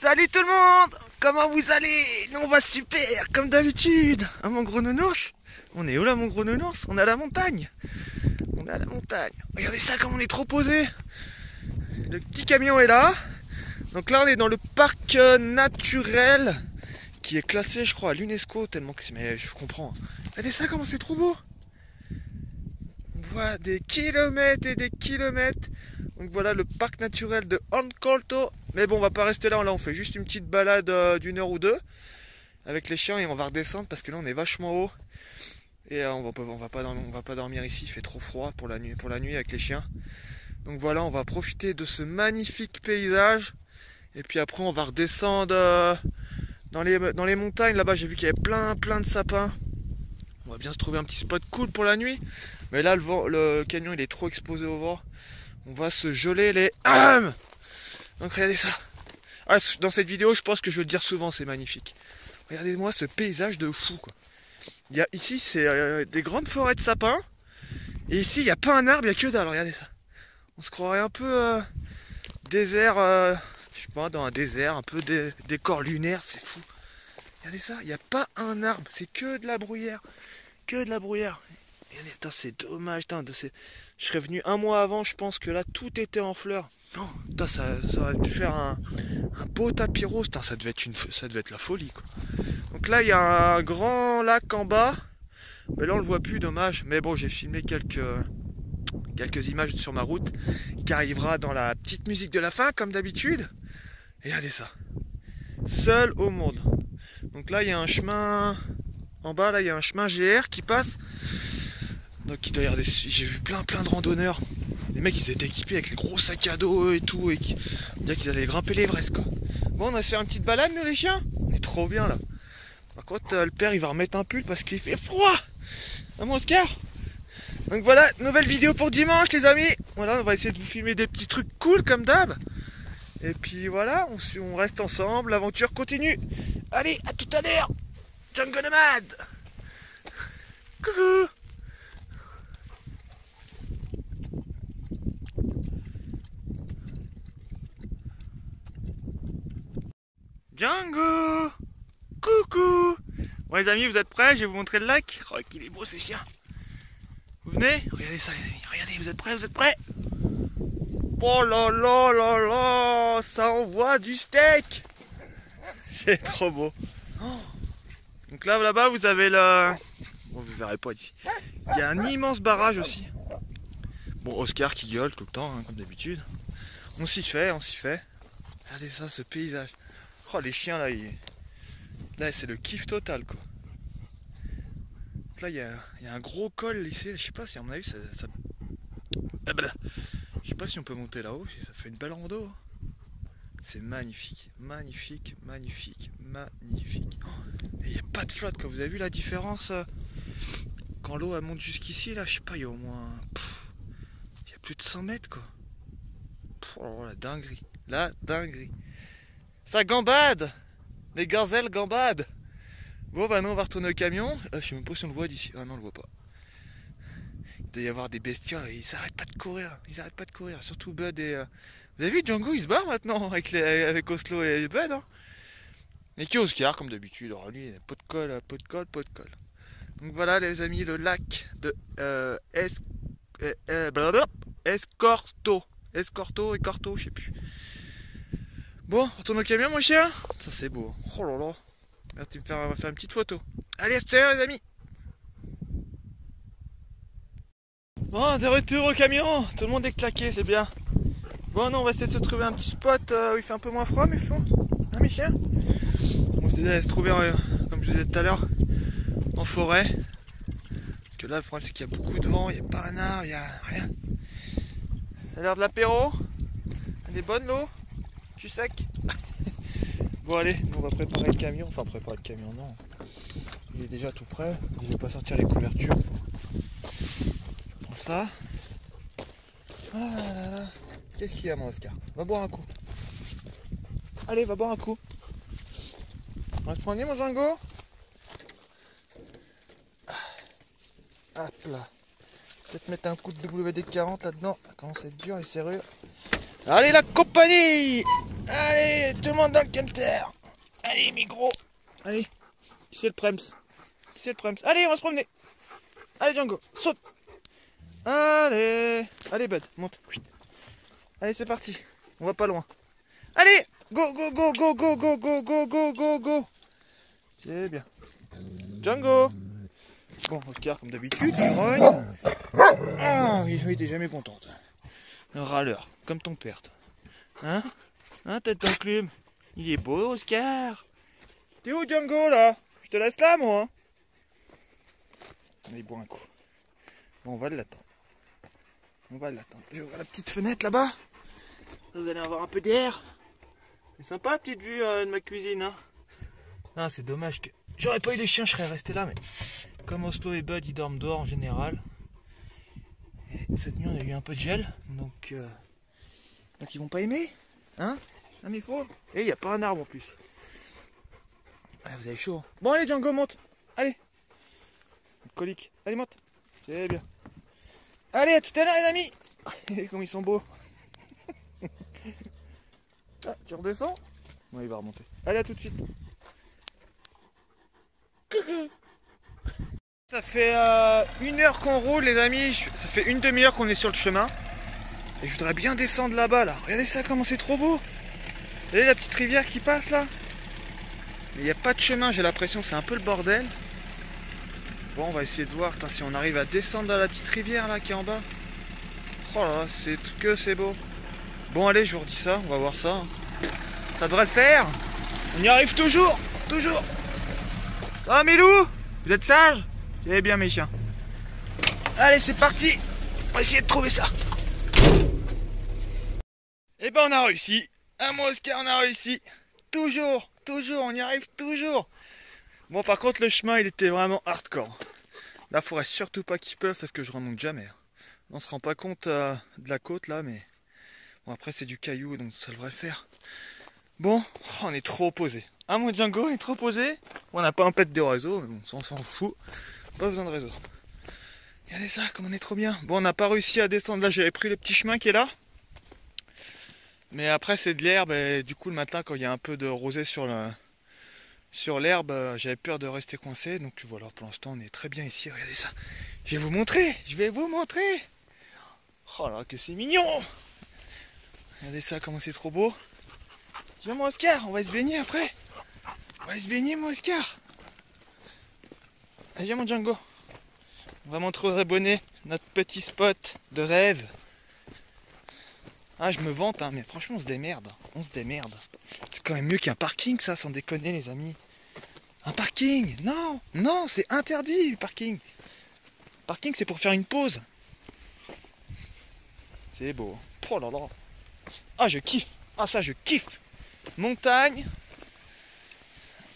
Salut tout le monde! Comment vous allez? Nous on va super, comme d'habitude. Ah mon gros nounours? On est où là mon gros nounours? On est à la montagne. On est à la montagne. Regardez ça comme on est trop posé. Le petit camion est là. Donc là on est dans le parc naturel qui est classé je crois à l'UNESCO tellement que... Mais je comprends. Regardez ça comment c'est trop beau. On voit des kilomètres et des kilomètres. Donc voilà le parc naturel de Ancolto. Mais bon on va pas rester là, on fait juste une petite balade d'une heure ou deux avec les chiens et on va redescendre parce que là on est vachement haut. Et on va pas dormir ici, il fait trop froid pour la nuit avec les chiens. Donc voilà, on va profiter de ce magnifique paysage. Et puis après on va redescendre dans les montagnes. Là-bas j'ai vu qu'il y avait plein de sapins. On va bien se trouver un petit spot cool pour la nuit. Mais là le canyon il est trop exposé au vent. On va se geler les... Donc regardez ça. Ah, dans cette vidéo je pense que je vais le dire souvent, c'est magnifique. Regardez-moi ce paysage de fou quoi. Ici c'est des grandes forêts de sapins. Et ici il n'y a pas un arbre, il n'y a que dalle, regardez ça. On se croirait un peu désert, je sais pas, dans un désert, un peu décor lunaire, c'est fou. Regardez ça, il n'y a pas un arbre, c'est que de la bruyère. Que de la bruyère. Regardez, putain, c'est dommage, putain, je serais venu un mois avant, je pense que là tout était en fleurs. Oh, putain, ça aurait pu faire un beau tapis rose, putain, ça devait être la folie quoi. Donc là il y a un grand lac en bas, mais là on le voit plus, dommage. Mais bon, j'ai filmé quelques images sur ma route qui arrivera dans la petite musique de la fin comme d'habitude. Et regardez ça, seul au monde. Donc là il y a un chemin en bas, là il y a un chemin GR qui passe. Donc il doit y avoir j'ai vu plein de randonneurs. Les mecs ils étaient équipés avec les gros sacs à dos et tout, et on dirait qu'ils allaient grimper l'Everest quoi. Bon, on va se faire une petite balade nous les chiens. On est trop bien là. Par contre le père il va remettre un pull parce qu'il fait froid. Ah mon Oscar. Donc voilà, nouvelle vidéo pour dimanche les amis. Voilà, on va essayer de vous filmer des petits trucs cool comme d'hab. Et puis voilà, on reste ensemble, l'aventure continue. Allez, à tout à l'heure. Django Nomad. Coucou. Django. Coucou. Bon les amis, vous êtes prêts? Je vais vous montrer le lac. Oh qu'il est beau ces chiens. Vous venez? Regardez ça les amis, regardez, vous êtes prêts? Oh là là là là, ça envoie du steak. C'est trop beau. Oh. Donc là-bas vous avez le... Bon, vous verrez pas ici. Il y a un immense barrage aussi. Bon, Oscar qui gueule tout le temps, hein, comme d'habitude. On s'y fait. Regardez ça, ce paysage. Oh les chiens là, là c'est le kiff total quoi. Là il y a un gros col ici, je sais pas si à mon avis ça... Je sais pas si on peut monter là-haut, ça fait une belle rando. C'est magnifique. Oh, et il n'y a pas de flotte, quand vous avez vu la différence quand l'eau monte jusqu'ici, là je sais pas, il y a au moins... il y a plus de 100 mètres quoi. Oh la dinguerie. Ça gambade. Les gazelles gambadent. Bon bah non, on va retourner au camion. Je sais même pas si on le voit d'ici. Ah non, on le voit pas. Il doit y avoir des bestioles, ils s'arrêtent pas de courir. Surtout Bud et... Vous avez vu, Django il se barre maintenant avec Oslo et Bud hein. Et qui Oscar comme d'habitude. Alors lui, pot de colle. Donc voilà les amis, le lac de Escorto, je sais plus. Bon, on retourne au camion mon chien. Ça c'est beau. Oh là là. On va faire une petite photo. Allez, à tout à l'heure les amis. Bon, de retour au camion. Tout le monde est claqué, c'est bien. Bon, non, on va essayer de se trouver un petit spot où il fait un peu moins froid, hein, mes chiens. On va essayer d'aller se trouver, comme je vous disais tout à l'heure, en forêt. Parce que là, le problème, c'est qu'il y a beaucoup de vent, il n'y a pas un arbre, il n'y a rien. Ça a l'air de l'apéro. Elle est bonne l'eau. Tu sec. Bon, allez, on va préparer le camion. Enfin, préparer le camion, non. Il est déjà tout prêt. Je vais pas sortir les couvertures. Je prends ça. Ah là là. Qu'est-ce qu'il y a, mon Oscar? Va boire un coup. Allez, va boire un coup. On va se prendre mon Django. Hop là. Peut-être mettre un coup de WD-40 là-dedans. Ça commence à être dur les serrures. Allez, la compagnie! Allez, tout le monde dans le camter. Allez, mes gros. Allez, qui c'est le Prems? Qui c'est le Prems? Allez, on va se promener. Allez, Django, saute. Allez, allez, Bud, monte. Allez, c'est parti. On va pas loin. Allez, go, go, go, go, go, go, go, go, go, go, go. C'est bien. Django. Bon, Oscar, comme d'habitude, il grogne. Ah, oui, t'es jamais contente. Un râleur, comme ton père. Hein? Hein, tête d'enclume? Il est beau, Oscar. T'es où, Django, là? Je te laisse là, moi. Allez, bois un coup. Bon, on va l'attendre. On va l'attendre. Je vois la petite fenêtre là-bas. Vous allez avoir un peu d'air. C'est sympa la petite vue de ma cuisine. Hein. Ah, c'est dommage que... J'aurais pas eu les chiens, je serais resté là. Mais comme Oslo et Bud, ils dorment dehors en général. Et cette nuit, on a eu un peu de gel. Donc ils vont pas aimer. Hein? Ah, mais il faut. Et il n'y a pas un arbre en plus. Ah, vous avez chaud. Bon, allez, Django, monte. Allez. Colique. Allez, monte. C'est bien. Allez, à tout à l'heure, les amis. Comme ils sont beaux. Ah, tu redescends? Non, il va remonter. Allez, à tout de suite. Ça fait 1 heure qu'on roule, les amis. Ça fait une demi-heure qu'on est sur le chemin. Et je voudrais bien descendre là-bas, là. Regardez ça, comment c'est trop beau. Regardez la petite rivière qui passe, là. Mais il n'y a pas de chemin, j'ai l'impression. C'est un peu le bordel. Bon, on va essayer de voir. Putain, si on arrive à descendre dans la petite rivière, là, qui est en bas. Oh là là, c'est beau. Bon, allez, je vous redis ça. On va voir ça. Ça devrait le faire. On y arrive toujours. Toujours. Ça va, mes loups? Vous êtes sages? Eh bien, mes chiens. Allez, c'est parti. On va essayer de trouver ça. Eh ben, on a réussi. Ah, moi, Oscar, on a réussi. Toujours, on y arrive toujours. Bon, par contre, le chemin, il était vraiment hardcore. Là, il faudrait surtout pas qu'il pleuve parce que je remonte jamais. On se rend pas compte de la côte, là, mais... Bon, après, c'est du caillou, donc ça devrait le faire. Bon, on est trop opposés. Ah, mon Django, on est trop opposés. On n'a pas un pet de réseau, mais bon, ça, on s'en fout. Pas besoin de réseau. Regardez ça, comme on est trop bien. Bon, on n'a pas réussi à descendre. Là, j'avais pris le petit chemin qui est là. Mais après, c'est de l'herbe. Et du coup, le matin, quand il y a un peu de rosée sur l'herbe, j'avais peur de rester coincé. Donc voilà, pour l'instant, on est très bien ici. Regardez ça. Je vais vous montrer. Oh là, que c'est mignon. Regardez ça, comment c'est trop beau. Viens, mon Oscar, on va se baigner après. On va se baigner, mon Oscar. Allez, viens, mon Django. On va montrer aux abonnés notre petit spot de rêve. Ah, je me vante, hein, mais franchement, on se démerde. C'est quand même mieux qu'un parking, ça, sans déconner, les amis. Un parking? Non, c'est interdit, le parking. Parking, c'est pour faire une pause. C'est beau. Oh là là. Ah, je kiffe. Ah, ça, je kiffe. Montagne.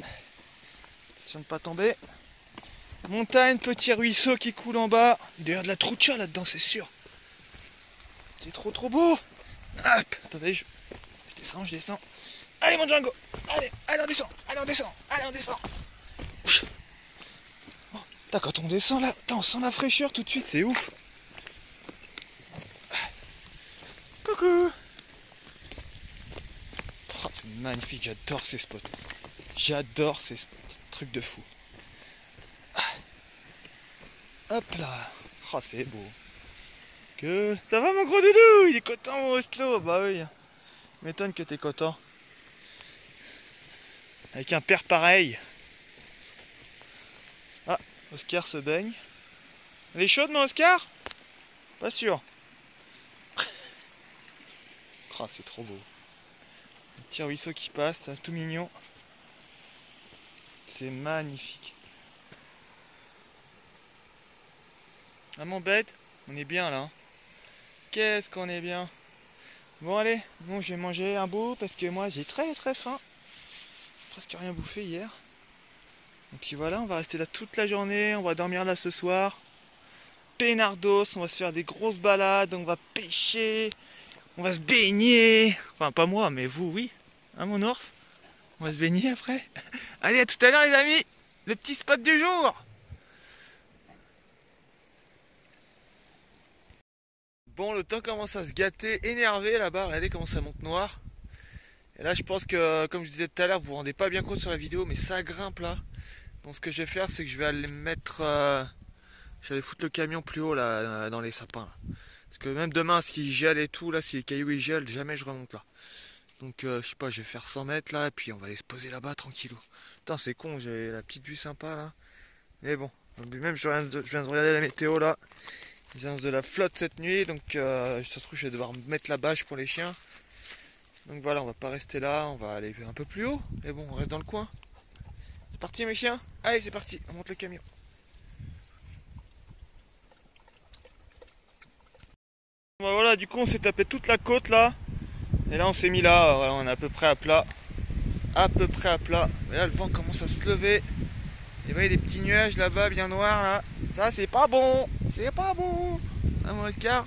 Attention de ne pas tomber. Montagne, petit ruisseau qui coule en bas. Il doit y avoir de la troucha là-dedans, c'est sûr. C'est trop beau. Hop, attendez, je descends. Allez, mon Django. Allez, on descend. Oh, quand on descend là, on sent la fraîcheur tout de suite, c'est ouf. Coucou. Oh, c'est magnifique, j'adore ces spots. Truc de fou. Hop là. Oh, c'est beau. Ça va, mon gros doudou? Il est content, mon Oslo. Bah oui. M'étonne que t'es content. Avec un père pareil. Ah, Oscar se baigne. Elle est chaude, mon Oscar? Pas sûr. Oh, c'est trop beau. Un petit ruisseau qui passe, c'est tout mignon. C'est magnifique. Ah, mon bête, on est bien là. Qu'est-ce qu'on est bien. Bon, allez, bon, je vais manger un bout parce que moi j'ai très faim. Presque rien bouffé hier. Et puis voilà, on va rester là toute la journée. On va dormir là ce soir. Pénardos, on va se faire des grosses balades. On va pêcher. On va se baigner. Enfin, pas moi, mais vous, oui. Hein, mon ours? On va se baigner après. Allez, à tout à l'heure, les amis. Le petit spot du jour. Bon, le temps commence à se gâter, énervé là-bas. Regardez comment ça monte noir. Et là je pense que, comme je disais tout à l'heure, vous vous rendez pas bien compte sur la vidéo, mais ça grimpe là. Donc ce que je vais faire, c'est que je vais aller mettre... je vais aller foutre le camion plus haut là, dans les sapins là. Parce que même demain, s'il gèle et tout, là, si les cailloux ils gèlent, jamais je remonte là. Donc je sais pas, je vais faire 100 mètres là, et puis on va aller se poser là-bas tranquillou. Putain, c'est con, j'ai la petite vue sympa là. Mais bon, même je viens de regarder la météo là. Ils annoncent de la flotte cette nuit, donc ça se trouve, je vais devoir mettre la bâche pour les chiens. Donc voilà, on va pas rester là, on va aller un peu plus haut. Mais bon, on reste dans le coin. C'est parti mes chiens? Allez, c'est parti, on monte le camion. Bon, voilà, du coup on s'est tapé toute la côte là. Et là on s'est mis là, voilà, on est à peu près à plat. À peu près à plat. Et là le vent commence à se lever. Et vous voyez les petits nuages là-bas bien noirs là. Ça c'est pas bon. C'est pas bon. Hein mon Oscar?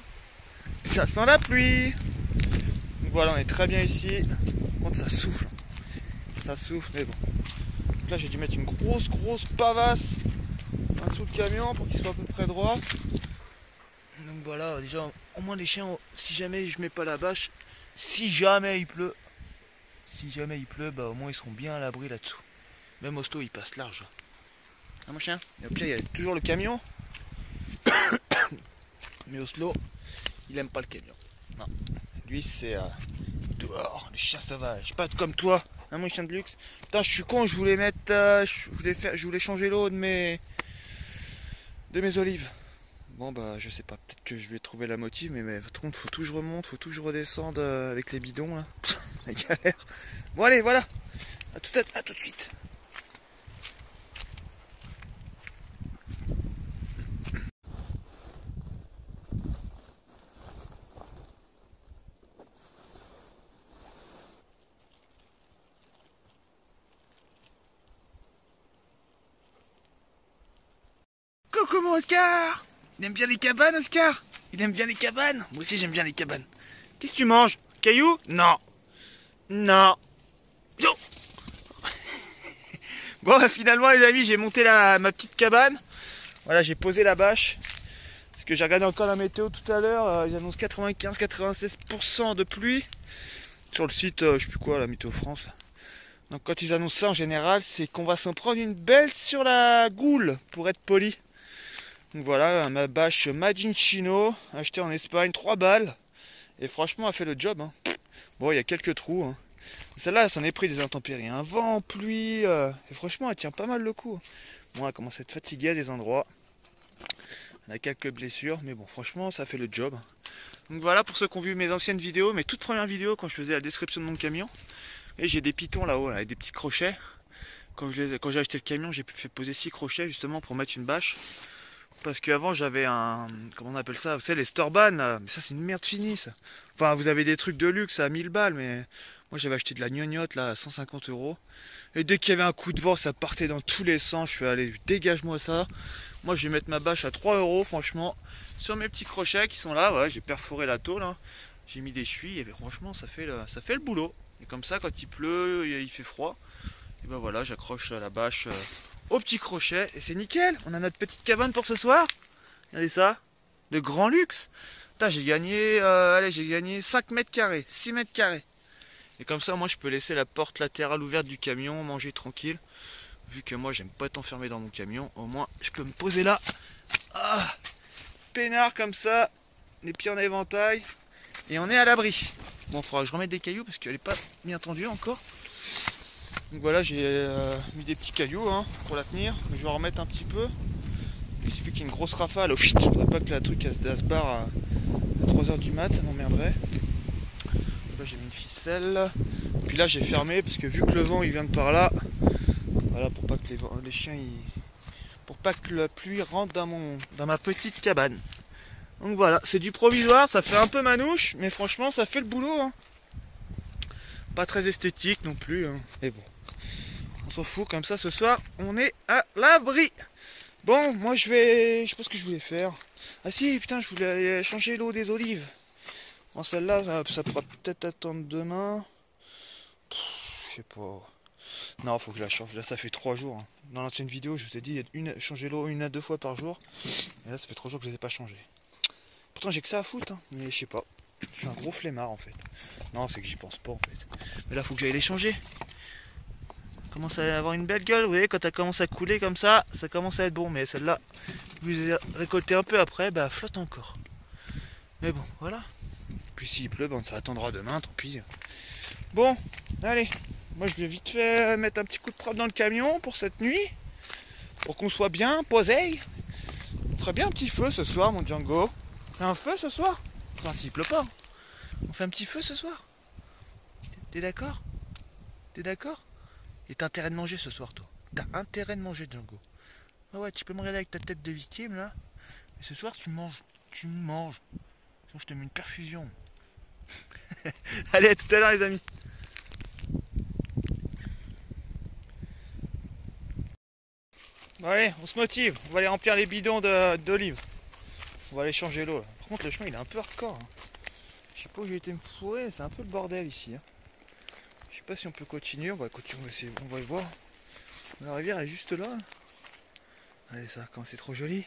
Ça sent la pluie. Donc voilà, on est très bien ici. Par contre ça souffle. Ça souffle mais bon. Donc là j'ai dû mettre une grosse pavasse en dessous le camion pour qu'il soit à peu près droit. Donc voilà, déjà au moins les chiens, si jamais je mets pas la bâche, si jamais il pleut, bah au moins ils seront bien à l'abri là-dessous. Même Hosto il passe large. Ah mon chien? Et au pire il y a toujours le camion. Mais Oslo, il aime pas le camion. Non. Lui c'est dehors, les chiens sauvages. Pas comme toi, hein mon chien de luxe. Putain je suis con, je voulais mettre. Je voulais changer l'eau de mes olives. Bon bah je sais pas, peut-être que je vais trouver la motive, mais par contre faut tout que je remonte, faut tout que je redescende avec les bidons là. La galère. Bon allez voilà, à tout de suite. Coucou mon Oscar! Il aime bien les cabanes Oscar? Il aime bien les cabanes? Moi aussi j'aime bien les cabanes. Qu'est-ce que tu manges? Caillou? Non. Non. Yo. Bon bah, finalement les amis j'ai monté ma petite cabane. Voilà j'ai posé la bâche. Parce que j'ai regardé encore la météo tout à l'heure. Ils annoncent 95-96% de pluie. Sur le site je sais plus quoi la Météo France. Donc quand ils annoncent ça en général c'est qu'on va s'en prendre une belle sur la goule pour être poli. Donc voilà, ma bâche Made in Chino, achetée en Espagne, 3 balles. Et franchement, elle fait le job. Hein. Bon, il y a quelques trous. Hein. Celle-là, elle s'en est pris des intempéries. Un vent, pluie. Et franchement, elle tient pas mal le coup. Bon, elle commence à être fatiguée à des endroits. Elle a quelques blessures. Mais bon, franchement, ça fait le job. Donc voilà, pour ceux qui ont vu mes anciennes vidéos, mes toutes premières vidéos, quand je faisais la description de mon camion. Et j'ai des pitons là-haut, là, avec des petits crochets. Quand j'ai acheté le camion, j'ai fait poser 6 crochets justement pour mettre une bâche. Parce qu'avant j'avais un... Comment on appelle ça? Vous savez les Storban là. Mais ça c'est une merde finie ça. Enfin vous avez des trucs de luxe à 1000 balles. Mais moi j'avais acheté de la gnognotte là à 150 €. Et dès qu'il y avait un coup de vent ça partait dans tous les sens. Je fais allez dégage-moi ça. Moi je vais mettre ma bâche à 3 € franchement. Sur mes petits crochets qui sont là. Ouais, j'ai perforé la tôle hein. J'ai mis des chevilles. Et franchement ça fait le boulot. Et comme ça quand il pleut, il fait froid. Et ben voilà j'accroche la bâche... au petit crochet et c'est nickel. On a notre petite cabane pour ce soir. Regardez ça, de grand luxe. J'ai gagné, j'ai gagné 5 mètres carrés, 6 mètres carrés. Et comme ça, moi, je peux laisser la porte latérale ouverte du camion, manger tranquille. Vu que moi, j'aime pas être enfermé dans mon camion, au moins, je peux me poser là. Ah, peinard comme ça, les pieds en éventail, et on est à l'abri. Bon, il faudra que je remette des cailloux parce qu'elle n'est pas bien tendue encore. Donc voilà, j'ai mis des petits cailloux hein, pour la tenir. Je vais en remettre un petit peu. Il suffit qu'il y ait une grosse rafale. Je ne voudrais pas que la truc elle se barre à 3h du mat, ça m'emmerderait. Là j'ai mis une ficelle. Puis là j'ai fermé parce que vu que le vent il vient de par là, voilà pour pas que les chiens pour pas que la pluie rentre dans ma petite cabane. Donc voilà, c'est du provisoire, ça fait un peu manouche, mais franchement ça fait le boulot. Hein. Pas très esthétique non plus, hein. Mais bon. On s'en fout, comme ça ce soir on est à l'abri. Bon moi je sais pas ce que je voulais faire. Ah si putain je voulais aller changer l'eau des olives. Bon celle-là ça pourra peut-être attendre demain. Je sais pas. Non faut que je la change, là ça fait 3 jours. Hein. Dans l'ancienne vidéo je vous ai dit changer l'eau 1 à 2 fois par jour. Et là ça fait 3 jours que je les ai pas changés. Pourtant j'ai que ça à foutre hein. Mais je sais pas. Je suis un gros flemmard en fait. Non, c'est que j'y pense pas en fait. Mais là, faut que j'aille les changer. Commence à avoir une belle gueule, vous voyez, quand elle commence à couler comme ça commence à être bon. Mais celle-là, vous les récoltez un peu après, bah flotte encore. Mais bon, voilà. Puis s'il pleut, ben, ça attendra demain, tant pis. Bon, allez. Moi, je vais vite fait mettre un petit coup de propre dans le camion pour cette nuit. Pour qu'on soit bien posé. On ferait bien un petit feu ce soir, mon Django. On fait un feu ce soir? Enfin, s'il pleut pas. On fait un petit feu ce soir? T'es d'accord? T'es d'accord? Et t'as intérêt de manger ce soir, toi. T'as intérêt de manger, Django. Ah ouais, tu peux me regarder avec ta tête de victime, là. Mais ce soir, tu manges. Tu manges. Sinon, je te mets une perfusion. Allez, à tout à l'heure, les amis. Bon, allez, on se motive. On va aller remplir les bidons d'olive. On va aller changer l'eau. Par contre, le chemin, il est un peu hardcore. Hein. Je sais pas où j'ai été me fourrer. C'est un peu le bordel ici. Hein. Je sais pas si on peut continuer. On va continuer. On va essayer. On va y voir. La rivière, elle est juste là. Allez, ça, quand c'est trop joli.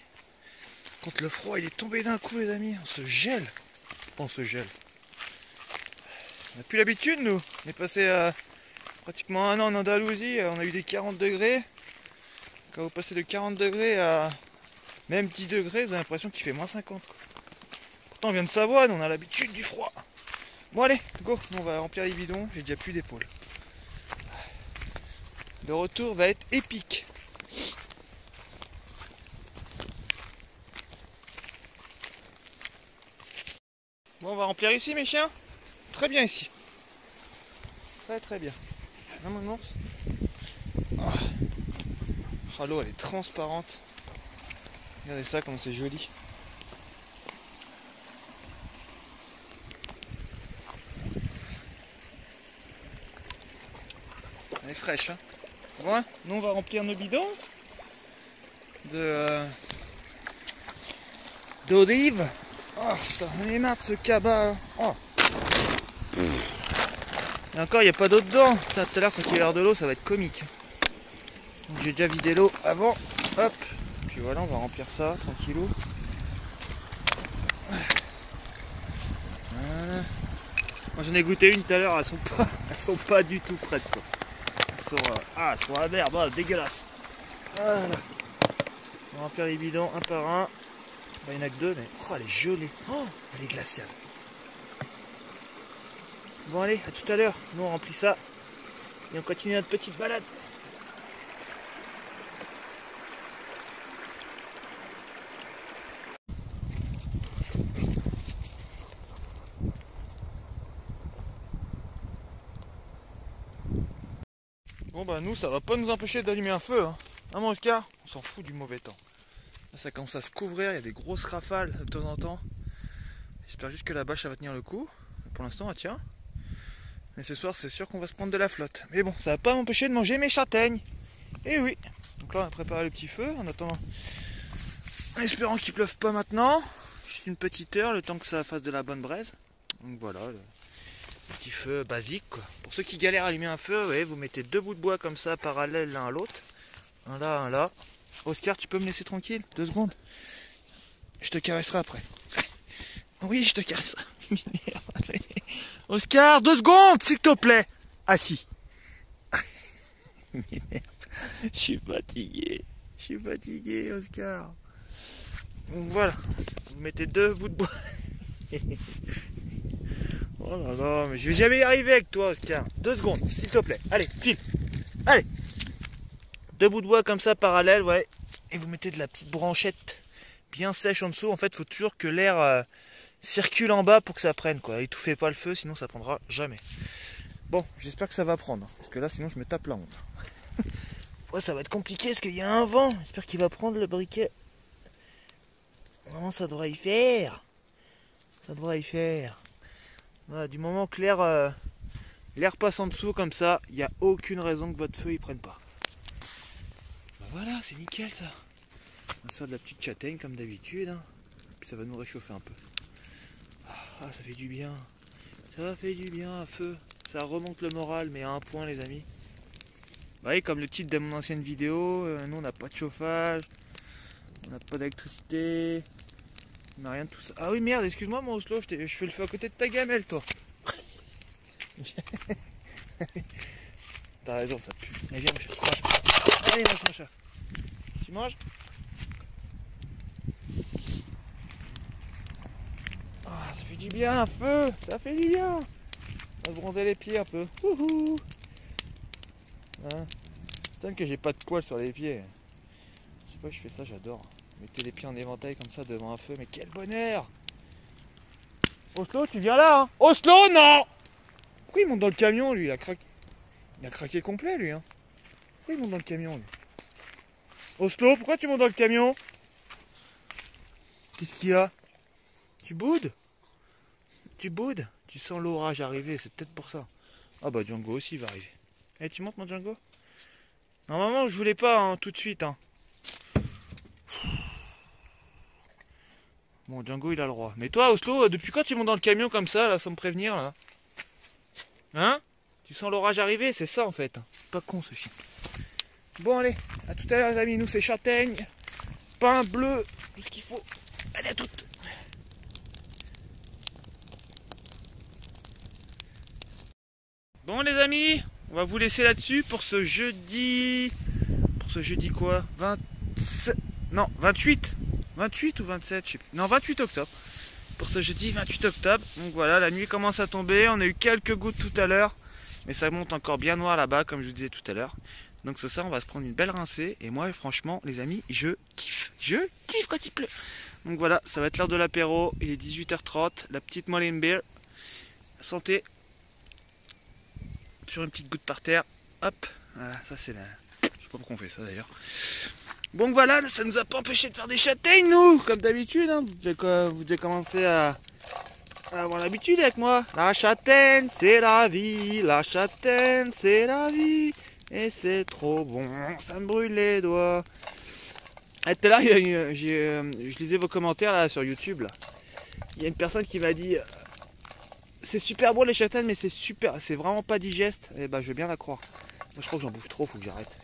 Quand le froid, il est tombé d'un coup, les amis. On se gèle. On se gèle. On n'a plus l'habitude, nous. On est passé pratiquement un an en Andalousie. On a eu des 40 degrés. Quand vous passez de 40 degrés à même 10 degrés, vous avez l'impression qu'il fait moins 50. Quoi. Pourtant, on vient de Savoie, on a l'habitude du froid. Bon, allez, go. Nous, on va remplir les bidons. J'ai déjà plus d'épaule. Le retour va être épique. Bon, on va remplir ici, mes chiens. Très bien ici. Très très bien. Non, mon ours. Ah, l'eau, elle est transparente. Regardez ça, comme c'est joli. Elle est fraîche, hein. Bon, nous, on va remplir nos bidons d'olive. Oh putain, on est marre de ce cabas. Oh. Et encore, il n'y a pas d'eau dedans. Putain, tout à l'heure, quand il y a l'air de l'eau, ça va être comique. Donc, j'ai déjà vidé l'eau avant. Hop. Puis voilà, on va remplir ça, tranquillou. Voilà. Moi, j'en ai goûté une tout à l'heure, elles sont pas du tout prêtes, quoi. Elles sont amères, bah, dégueulasse. Voilà. On va remplir les bidons un par un. Bah, il n'y en a que deux, mais oh, elle est gelée. Oh, elle est glaciale. Bon, allez, à tout à l'heure. Nous, on remplit ça. Et on continue notre petite balade. Bon, bah, nous, ça va pas nous empêcher d'allumer un feu. Hein, mon Oscar, on s'en fout du mauvais temps. Là, ça commence à se couvrir. Il y a des grosses rafales de temps en temps. J'espère juste que la bâche, ça va tenir le coup. Pour l'instant, elle tient. Mais ce soir, c'est sûr qu'on va se prendre de la flotte. Mais bon, ça va pas m'empêcher de manger mes châtaignes. Et oui. Donc là, on a préparé le petit feu en attendant. En espérant qu'il pleuve pas maintenant. Juste une petite heure, le temps que ça fasse de la bonne braise. Donc voilà, le petit feu basique, quoi. Pour ceux qui galèrent à allumer un feu, ouais, vous mettez 2 bouts de bois comme ça, parallèles l'un à l'autre. Un là, un là. Oscar, tu peux me laisser tranquille 2 secondes? Je te caresserai après. Oui, je te caresserai. Oscar, 2 secondes, s'il te plaît. Assis. Merde. Je suis fatigué, Oscar. Donc voilà. Vous mettez 2 bouts de bois. Oh là là, mais je vais jamais y arriver avec toi, Oscar. 2 secondes, s'il te plaît. Allez, file. Allez. 2 bouts de bois comme ça, parallèles, ouais. Et vous mettez de la petite branchette bien sèche en dessous. En fait, il faut toujours que l'air circule en bas pour que ça prenne, quoi. Étouffez pas le feu, sinon ça prendra jamais. Bon, j'espère que ça va prendre. Parce que là, sinon, je me tape la honte. Ouais, ça va être compliqué parce qu'il y a un vent. J'espère qu'il va prendre le briquet. Non, ça devrait y faire. Ça devrait y faire. Voilà, du moment que l'air passe en dessous comme ça, il n'y a aucune raison que votre feu ne prenne pas. Ben voilà, c'est nickel ça. On va faire de la petite châtaigne comme d'habitude. Hein. Puis ça va nous réchauffer un peu. Ah, ça fait du bien. Ça fait du bien à feu. Ça remonte le moral, mais à un point, les amis. Vous voyez, comme le titre de mon ancienne vidéo, nous on n'a pas de chauffage, on n'a pas d'électricité, On a rien de tout ça. Ah oui merde, excuse-moi mon Oslo, je fais le feu à côté de ta gamelle toi. T'as raison, ça pue. Allez viens, mange. Allez mange mon chat. Tu manges? Ah, ça fait du bien un feu, ça fait du bien. On va se bronzer les pieds un peu. Wouhou. Hein, putain que j'ai pas de poils sur les pieds. Je sais pas, je fais ça, j'adore. Mettez les pieds en éventail comme ça devant un feu, mais quel bonheur! Oslo, tu viens là, hein? Oslo, non! Pourquoi il monte dans le camion, lui? Il a craqué complet, lui, hein? Pourquoi il monte dans le camion, lui? Oslo, pourquoi tu montes dans le camion? Qu'est-ce qu'il y a? Tu boudes? Tu boudes? Tu sens l'orage arriver, c'est peut-être pour ça. Ah bah Django aussi va arriver. Eh, tu montes mon Django? Normalement, je voulais pas, hein, tout de suite, hein. Bon, Django, il a le droit. Mais toi, Oslo, depuis quand tu montes dans le camion comme ça, là, sans me prévenir, là? Hein? Tu sens l'orage arriver, c'est ça, en fait. Pas con, ce chien. Bon, allez, à tout à l'heure, les amis. Nous, c'est châtaigne, pain bleu, tout ce qu'il faut. Allez, à toutes. Bon, les amis, on va vous laisser là-dessus pour ce jeudi... Pour ce jeudi quoi? 27... Non, 28. 28 ou 27, je sais plus. Non, 28 octobre. Pour ce jeudi 28 octobre. Donc voilà, la nuit commence à tomber. On a eu quelques gouttes tout à l'heure. Mais ça monte encore bien noir là-bas, comme je vous disais tout à l'heure. Donc ce soir, on va se prendre une belle rincée. Et moi, franchement, les amis, je kiffe. Je kiffe quand il pleut. Donc voilà, ça va être l'heure de l'apéro. Il est 18h30. La petite Molenbeer. Santé. Toujours une petite goutte par terre. Hop. Voilà, ça c'est la... Je sais pas pourquoi on fait ça d'ailleurs. Bon voilà, ça nous a pas empêché de faire des châtaignes, nous, comme d'habitude. Hein. Vous devez commencer à avoir l'habitude avec moi. La châtaigne, c'est la vie. La châtaigne, c'est la vie. Et c'est trop bon, ça me brûle les doigts. Et tout à l'heure, je lisais vos commentaires là sur YouTube. Là. Il y a une personne qui m'a dit c'est super bon les châtaignes, mais c'est vraiment pas digeste. Et bah, je veux bien la croire. Moi, je crois que j'en bouffe trop, faut que j'arrête.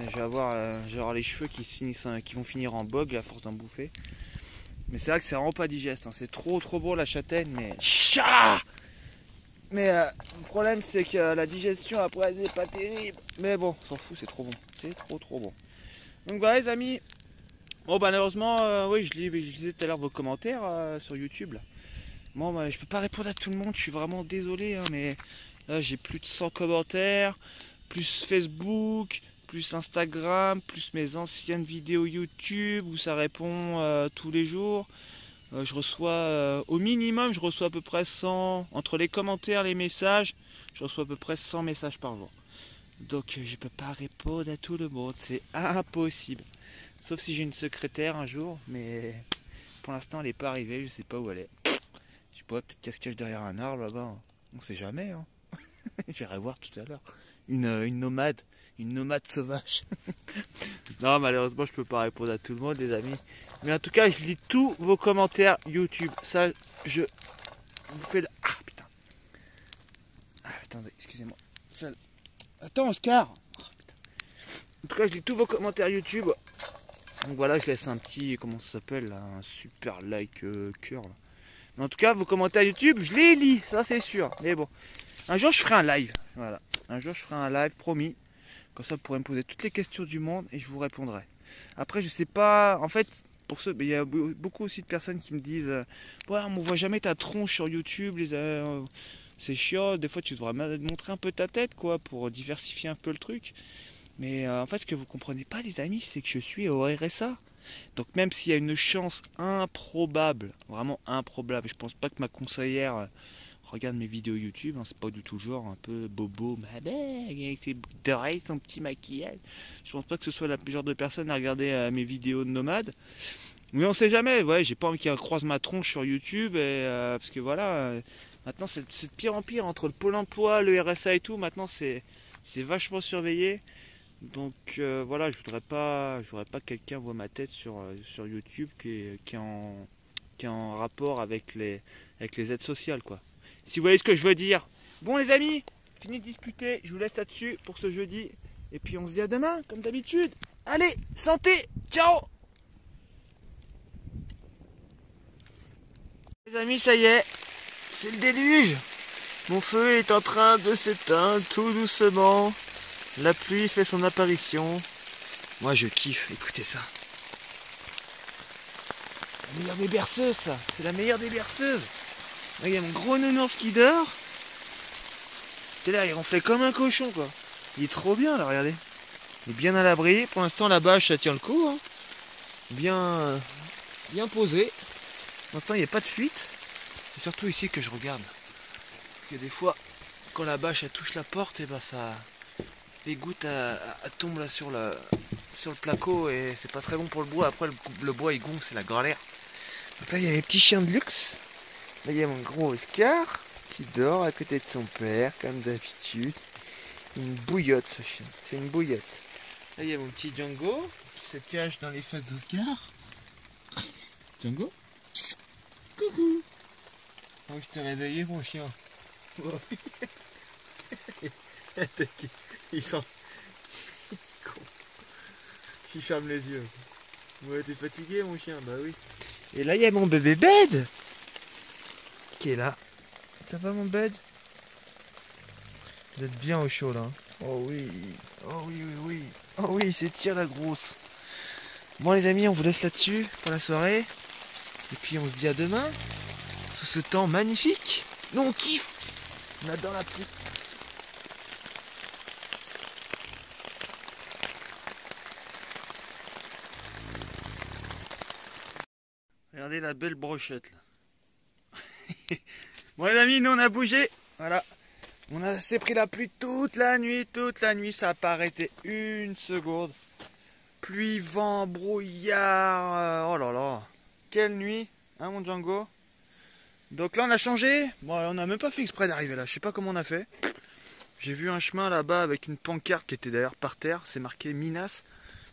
Je vais avoir les cheveux qui vont finir en bog à force d'en bouffer. Mais c'est vrai que c'est vraiment pas digeste. Hein. C'est trop beau la châtaigne, mais le problème c'est que la digestion après c'est pas terrible. Mais bon, on s'en fout, c'est trop bon. C'est trop bon. Donc voilà les amis. Bon bah malheureusement, oui je lisais tout à l'heure vos commentaires sur YouTube. Là. Bon bah, je peux pas répondre à tout le monde, je suis vraiment désolé. Hein, mais là j'ai plus de 100 commentaires. Plus Facebook. Plus Instagram, plus mes anciennes vidéos YouTube où ça répond tous les jours. Je reçois, au minimum, je reçois à peu près 100, entre les commentaires, les messages, je reçois à peu près 100 messages par jour. Donc je peux pas répondre à tout le monde, c'est impossible. Sauf si j'ai une secrétaire un jour, mais pour l'instant elle n'est pas arrivée, je sais pas où elle est. Je sais pas, peut-être qu'elle se cache derrière un arbre là-bas, on sait jamais. Hein. J'irai voir tout à l'heure. Une nomade. Une nomade sauvage. Non, malheureusement, je peux pas répondre à tout le monde, les amis. Mais en tout cas, je lis tous vos commentaires YouTube. Ça, je vous fais le... Ah, putain. Ah, attendez, excusez-moi. Ça... Attends, Oscar. Oh, putain. En tout cas, je lis tous vos commentaires YouTube. Donc voilà, je laisse un petit... Comment ça s'appelle un super like cœur. Mais en tout cas, vos commentaires YouTube, je les lis. Ça, c'est sûr. Mais bon. Un jour, je ferai un live. Voilà. Un jour, je ferai un live, promis. Comme ça, vous pourrez me poser toutes les questions du monde et je vous répondrai. Après, je sais pas... En fait, pour ceux... Il y a beaucoup aussi de personnes qui me disent ouais, on ne voit jamais ta tronche sur YouTube. C'est chiant. Des fois, tu devrais montrer un peu ta tête, quoi, pour diversifier un peu le truc. Mais en fait, ce que vous comprenez pas, les amis, c'est que je suis au RSA. Donc, même s'il y a une chance improbable, vraiment improbable, je pense pas que ma conseillère... regarde mes vidéos YouTube, hein, c'est pas du tout genre un peu bobo, ma belle, avec ses boucles d'oreilles, son petit maquillage. Je pense pas que ce soit le genre de personne à regarder mes vidéos de nomade. Mais on sait jamais, ouais, j'ai pas envie qu'elle croise ma tronche sur YouTube, parce que voilà, maintenant c'est de pire en pire, entre le Pôle emploi, le RSA et tout, maintenant c'est vachement surveillé. Donc voilà, je voudrais pas que quelqu'un voit ma tête sur YouTube qui est en rapport avec les aides sociales, quoi. Si vous voyez ce que je veux dire. Bon les amis, fini de discuter, je vous laisse là-dessus pour ce jeudi. Et puis on se dit à demain, comme d'habitude. Allez, santé, ciao! Les amis, ça y est, c'est le déluge. Mon feu est en train de s'éteindre tout doucement. La pluie fait son apparition. Moi je kiffe, écoutez ça. La meilleure des berceuses, ça. C'est la meilleure des berceuses. Là, il y a mon gros nounours qui dort. T'es là, il ronflait comme un cochon, quoi. Il est trop bien, là, regardez. Il est bien à l'abri. Pour l'instant, la bâche, ça tient le coup. Hein. Bien posé. Pour l'instant, il n'y a pas de fuite. C'est surtout ici que je regarde. Parce que des fois, quand la bâche elle touche la porte, et ben ça, les gouttes elles tombent là sur le placo et c'est pas très bon pour le bois. Après, le bois il gonfle, c'est la galère. Donc là, il y a mes petits chiens de luxe. Là, il y a mon gros Oscar qui dort à côté de son père, comme d'habitude. Une bouillotte, ce chien. C'est une bouillotte. Là, il y a mon petit Django qui se cache dans les fesses d'Oscar. Django? Coucou! Oh, je t'ai réveillé, mon chien. Oh. Il sent. Il ferme les yeux. Ouais, t'es fatigué, mon chien? Bah oui. Et là, il y a mon bébé bed qui est là. Ça va, mon bed? Vous êtes bien au chaud, là. Oh oui. Oh oui, oui, oui. Oh oui, il s'étire, la grosse. Bon, les amis, on vous laisse là-dessus pour la soirée. Et puis, on se dit à demain. Sous ce temps magnifique. Nous, on kiffe. On adore la pluie. Regardez la belle brochette là. Bon les amis, nous on a bougé. Voilà. On s'est pris la pluie toute la nuit, ça n'a pas arrêté une seconde. Pluie, vent, brouillard. Oh là là. Quelle nuit, hein mon Django? Donc là on a changé. Bon, on n'a même pas fait exprès d'arriver là. Je sais pas comment on a fait. J'ai vu un chemin là-bas avec une pancarte qui était d'ailleurs par terre. C'est marqué Minas.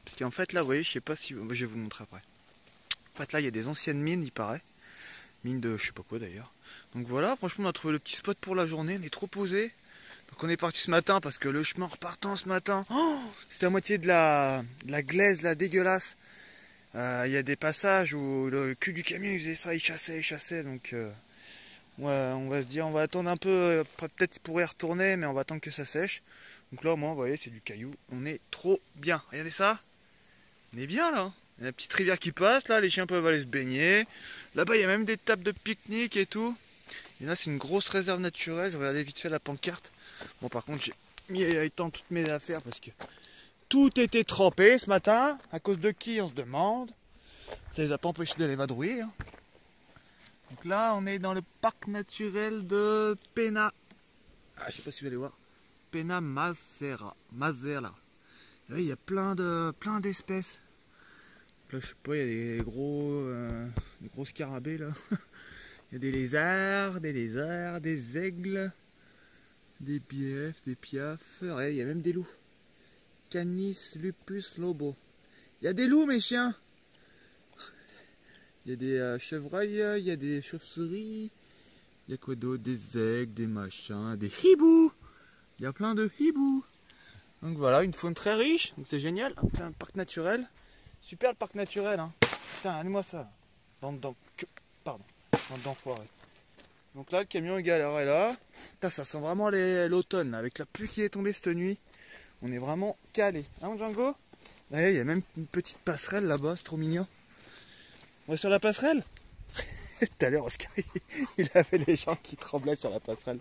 Parce qu'en fait là, vous voyez, je sais pas si... Je vais vous montrer après. En fait là, il y a des anciennes mines, il paraît. Mines de je sais pas quoi d'ailleurs. Donc voilà, franchement on a trouvé le petit spot pour la journée. On est trop posé. Donc on est parti ce matin parce que le chemin en repartant ce matin, oh, c'était à moitié de la glaise là, dégueulasse. Il y a des passages où le cul du camion il faisait ça, il chassait. Donc ouais, on va se dire, on va attendre un peu, peut-être pour y retourner, mais on va attendre que ça sèche. Donc là au moins, vous voyez, c'est du caillou. On est trop bien. Regardez ça. On est bien là. Il y a une petite rivière qui passe, là les chiens peuvent aller se baigner. Là-bas il y a même des tables de pique-nique et tout. Et là c'est une grosse réserve naturelle. Je regardais vite fait la pancarte. Bon par contre j'ai mis à étendre toutes mes affaires parce que tout était trempé ce matin. À cause de qui on se demande. Ça les a pas empêchés d'aller vadrouiller. Hein. Donc là on est dans le parc naturel de Penna. Ah, je sais pas si vous allez voir. Penna Mazera. Là, il y a plein d'espèces. Là, je sais pas, il y a des gros scarabées là. Il y a des lézards, des aigles, des biefs, des piafs. Ouais, il y a même des loups. Canis lupus lobo. Il y a des loups, mes chiens. Il y a des chevreuils, il y a des chauves-souris. Il y a quoi d'autre? Des aigles, des machins, des hibous. Il y a plein de hibous. Donc voilà, une faune très riche. Donc c'est génial. Un parc naturel. Super le parc naturel, hein. Putain, allez-moi ça. Bande d'enfoirés. Donc là, le camion est galère là. Putain, ça sent vraiment l'automne, avec la pluie qui est tombée cette nuit. On est vraiment calé. Hein, Django? Ouais, il y a même une petite passerelle là-bas, c'est trop mignon. On va sur la passerelle? Tout à l'heure, Oscar, il avait les gens qui tremblaient sur la passerelle.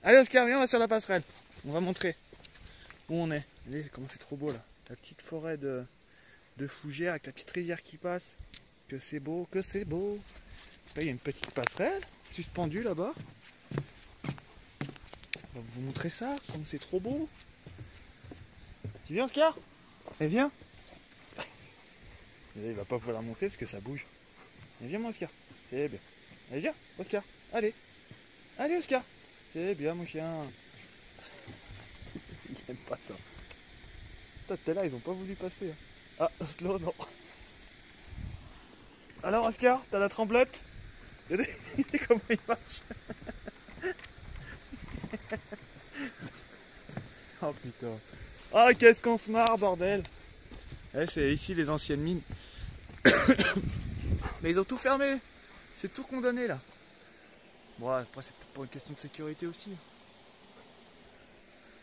Allez, Oscar, viens, on va sur la passerelle. On va montrer où on est. Allez, comment c'est trop beau là. La petite forêt de fougères avec la petite rivière qui passe. Que c'est beau, que c'est beau. Là, il y a une petite passerelle suspendue là-bas. On va vous montrer ça, comme c'est trop beau. Tu viens, Oscar? Eh, viens. Et là, il va pas pouvoir monter parce que ça bouge. Et viens, mon Oscar. C'est bien. Allez, viens, Oscar. Allez. Allez, Oscar. C'est bien, mon chien. Il aime pas ça. T'es là, ils ont pas voulu passer. Ah, Oslo, non. Alors, Oscar, t'as la tremblette? Regardez comment il marche. Oh putain. Ah, qu'est-ce qu'on se marre, bordel. Eh, c'est ici les anciennes mines. Mais ils ont tout fermé. C'est tout condamné là. Bon, après, c'est peut-être pour une question de sécurité aussi.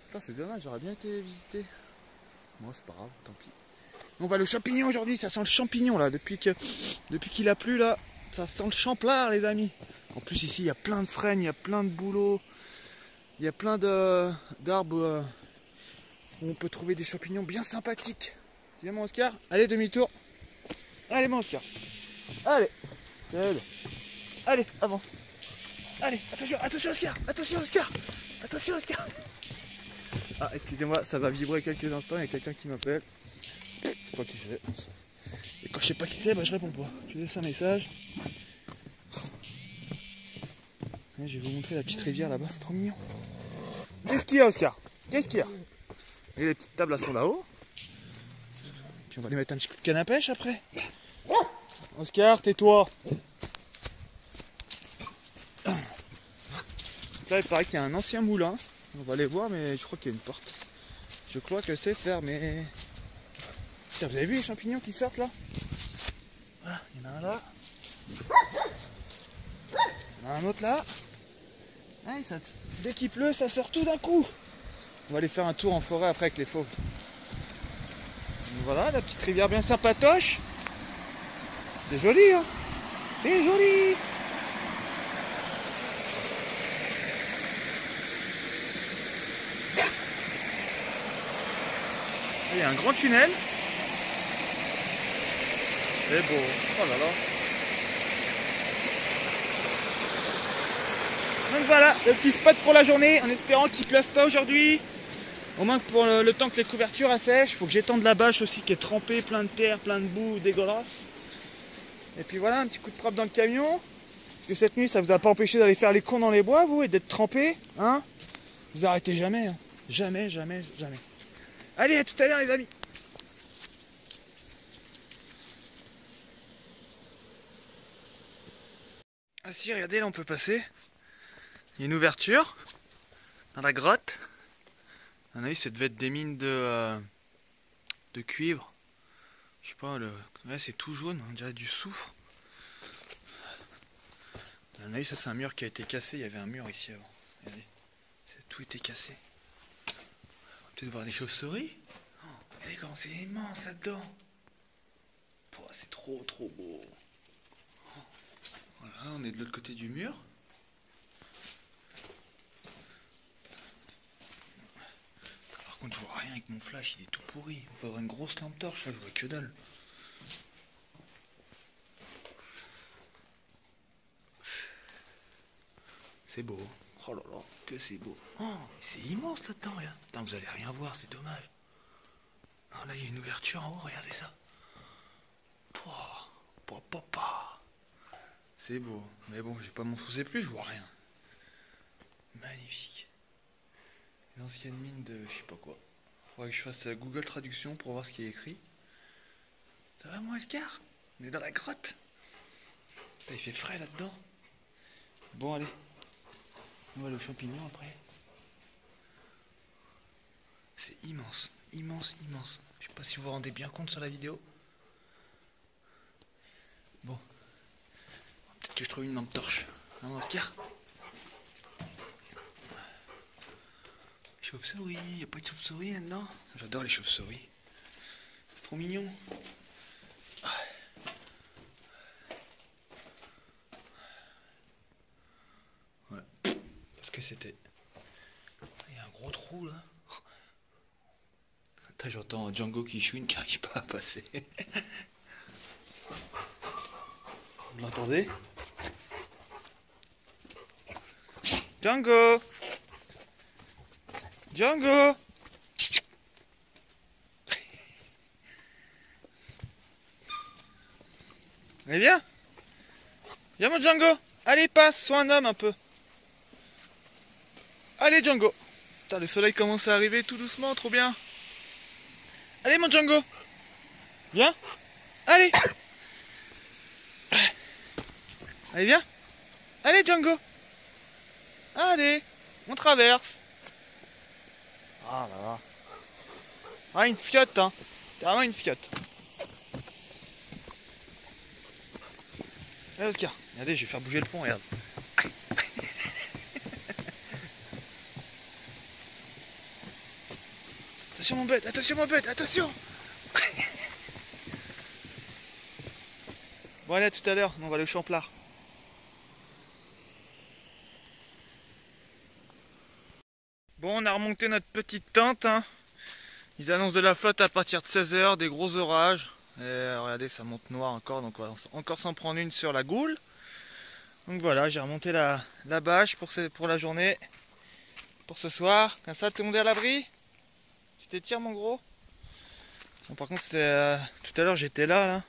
Putain, c'est dommage, j'aurais bien été visité. Bon, c'est pas grave, tant pis. On va le champignon aujourd'hui, ça sent le champignon là. Depuis qu'il a plu là, ça sent le champlard, les amis. En plus, ici, il y a plein de frênes, il y a plein de bouleaux. Il y a plein d'arbres où on peut trouver des champignons bien sympathiques. Viens, mon Oscar. Allez, demi-tour. Allez, mon Oscar. Allez. Allez, avance. Allez, attention, attention, Oscar. Attention, Oscar. Attention, Oscar. Ah, excusez-moi, ça va vibrer quelques instants. Il y a quelqu'un qui m'appelle. Je sais pas qui c'est. Et quand je sais pas qui c'est, bah, je réponds pas. Je laisse un message. Et je vais vous montrer la petite rivière là-bas, c'est trop mignon. Qu'est-ce qu'il y a, Oscar? Qu'est-ce qu'il y a? Et les petites tables là sont là-haut. Puis on va aller mettre un petit coup de canne à pêche après. Oscar, tais-toi. Là, il paraît qu'il y a un ancien moulin. On va aller voir, mais je crois qu'il y a une porte. Je crois que c'est fermé. Putain, vous avez vu les champignons qui sortent là? Ah, il y en a un là. Il y en a un autre là. Ah, dès qu'il pleut, ça sort tout d'un coup. On va aller faire un tour en forêt après avec les fauves. Donc voilà, la petite rivière bien sympatoche. C'est joli, hein? C'est joli! Il y a un grand tunnel. C'est beau. Oh là là. Donc voilà, le petit spot pour la journée, en espérant qu'il ne pleuve pas aujourd'hui. Au moins pour le temps que les couvertures assèchent. Il faut que j'étende la bâche aussi qui est trempée, plein de terre, plein de boue, dégueulasse. Et puis voilà, un petit coup de propre dans le camion. Parce que cette nuit, ça vous a pas empêché d'aller faire les cons dans les bois, vous, et d'être trempé, hein? Vous arrêtez jamais, hein. Jamais, jamais, jamais. Allez, à tout à l'heure les amis. Ah si, regardez, là on peut passer. Il y a une ouverture dans la grotte. À mon avis, ça devait être des mines de cuivre. Je sais pas, ouais, c'est tout jaune, on dirait du soufre. À mon avis, ça c'est un mur qui a été cassé. Il y avait un mur ici avant. Regardez, tout était cassé. On va peut-être voir des chauves-souris. Oh, regardez comment c'est immense là-dedans. Oh, c'est trop beau. Oh, voilà, on est de l'autre côté du mur. Par contre, je vois rien avec mon flash, il est tout pourri. Il faut avoir une grosse lampe torche, là, je vois que dalle. C'est beau. Oh là là, que c'est beau. Oh, c'est immense là-dedans, regarde. Putain, vous allez rien voir, c'est dommage. Oh, là, il y a une ouverture en haut, regardez ça. C'est beau. Mais bon, j'ai pas m'enfoncer plus, je vois rien. Magnifique. L'ancienne mine de je sais pas quoi. Faudrait que je fasse la Google Traduction pour voir ce qui est écrit. Ça va, mon Oscar? On est dans la grotte. Il fait frais là-dedans. Bon, allez. On va aller aux champignons après. C'est immense, immense. Je sais pas si vous vous rendez bien compte sur la vidéo. Bon. Peut-être que je trouve une lampe torche. Hein, mon Oscar? Chauve-souris, y a pas de chauve-souris là-dedans? J'adore les chauves-souris. C'est trop mignon. Voilà. Parce que c'était... Il y a un gros trou là. J'entends Django qui chouine qui n'arrive pas à passer. Vous l'entendez? Django! Django! Allez, viens! Viens, mon Django! Allez, passe! Sois un homme un peu! Allez, Django! Putain, le soleil commence à arriver tout doucement, trop bien! Allez, mon Django! Viens! Allez! Allez, viens! Allez, Django! Allez! On traverse! Ah là là! Ah, une fiotte, hein! Carrément une fiotte! Allez, Oscar! Regardez, je vais faire bouger le pont, regarde! attention mon bête, attention mon bête, attention. Bon allez, à tout à l'heure, on va aller au Champlard. Bon, on a remonté notre petite tente, hein. Ils annoncent de la flotte à partir de 16 h, des gros orages. Et regardez, ça monte noir encore, donc on va encore s'en prendre une sur la Goule. Donc voilà, j'ai remonté la bâche pour la journée, pour ce soir. Comme ça, tout le monde est à l'abri. Tu t'étires mon gros. Bon, par contre, tout à l'heure j'étais là.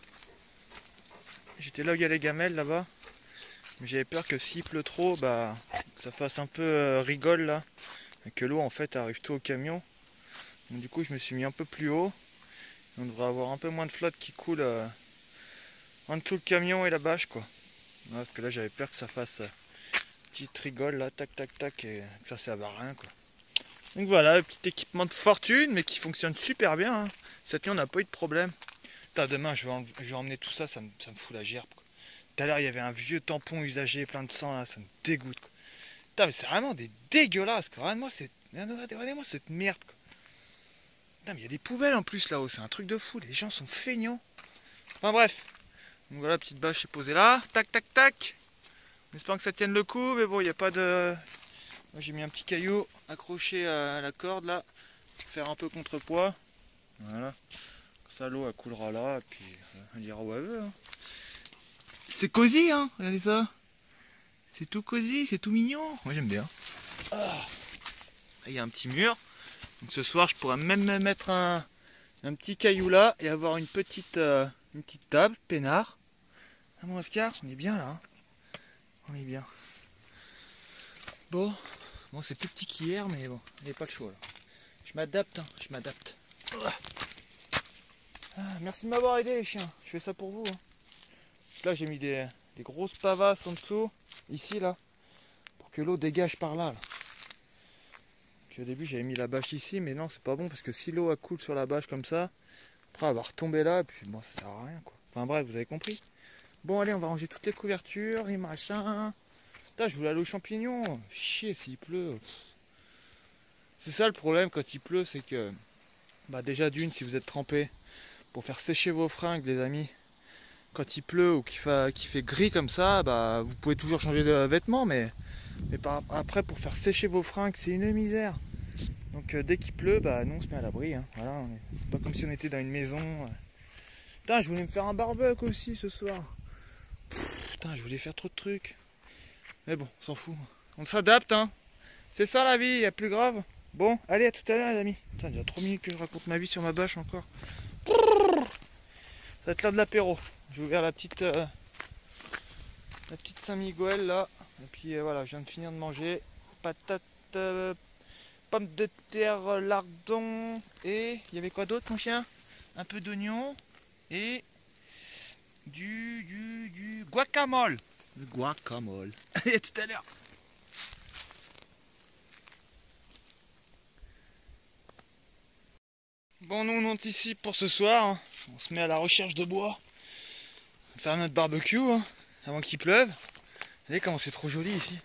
J'étais là où il y a les gamelles là-bas. Mais j'avais peur que s'il pleut trop, bah, que ça fasse un peu rigole là. Et que l'eau en fait arrive tout au camion. Donc du coup je me suis mis un peu plus haut. On devrait avoir un peu moins de flotte qui coule en dessous le camion et la bâche quoi. Ouais, parce que là j'avais peur que ça fasse petite rigole là, tac tac tac, et que ça serve à rien quoi. Donc voilà, petit équipement de fortune mais qui fonctionne super bien, hein. Cette nuit on n'a pas eu de problème. Putain, demain je vais emmener tout ça, ça me fout la gerbe quoi. Tout à l'heure il y avait un vieux tampon usagé plein de sang là, ça me dégoûte quoi. Putain mais c'est vraiment des dégueulasses quoi. Regardez-moi cette merde quoi. Putain mais il y a des poubelles en plus là-haut, c'est un truc de fou, les gens sont feignants. Enfin bref. Donc voilà, petite bâche est posée là, tac tac tac. En espérant que ça tienne le coup, mais bon, il n'y a pas de... Moi j'ai mis un petit caillou accroché à la corde là, pour faire un peu contrepoids. Voilà. Ça, l'eau elle coulera là, et puis elle ira où elle veut. Hein. C'est cosy, hein, regardez ça. C'est tout cosy, c'est tout mignon. Moi j'aime bien. Ah. Il y a un petit mur. Donc ce soir, je pourrais même mettre un petit caillou là et avoir une petite table, peinard. Ah mon Oscar, on est bien là. Hein. On est bien. Bon, c'est plus petit qu'hier, mais bon, il n'y a pas le choix là. Je m'adapte, hein, je m'adapte. Ah, merci de m'avoir aidé les chiens, je fais ça pour vous. Hein. Là j'ai mis des grosses pavasses en dessous, ici là, pour que l'eau dégage par là. Puis, au début j'avais mis la bâche ici, mais non c'est pas bon parce que si l'eau coule sur la bâche comme ça, après elle va retomber là, et puis bon ça sert à rien quoi. Enfin bref, vous avez compris. Bon allez, on va ranger toutes les couvertures, les machins. Putain, je voulais aller aux champignons. Chier s'il pleut. C'est ça le problème quand il pleut, c'est que bah déjà d'une, si vous êtes trempé, pour faire sécher vos fringues les amis, quand il pleut ou qu'il fait gris comme ça, bah vous pouvez toujours changer de vêtements, mais après pour faire sécher vos fringues c'est une misère. Donc dès qu'il pleut, bah nous on se met à l'abri. Hein. Voilà, c'est pas comme si on était dans une maison. Putain, je voulais me faire un barbecue aussi ce soir. Putain, je voulais faire trop de trucs. Mais bon, on s'en fout. On s'adapte, hein. C'est ça la vie, il y a plus grave. Bon, allez, à tout à l'heure les amis. Putain, il y a 3 minutes que je raconte ma vie sur ma bâche encore. Ça va être l'heure de l'apéro. J'ai ouvert la petite Saint-Miguel là. Et puis voilà, je viens de finir de manger. Patates, pommes de terre, lardons. Et il y avait quoi d'autre mon chien? Un peu d'oignon. Et du guacamole. Le guacamole. Allez, à tout à l'heure. Bon, nous on anticipe pour ce soir. On se met à la recherche de bois. On va faire notre barbecue hein, avant qu'il pleuve. Vous voyez comment c'est trop joli ici.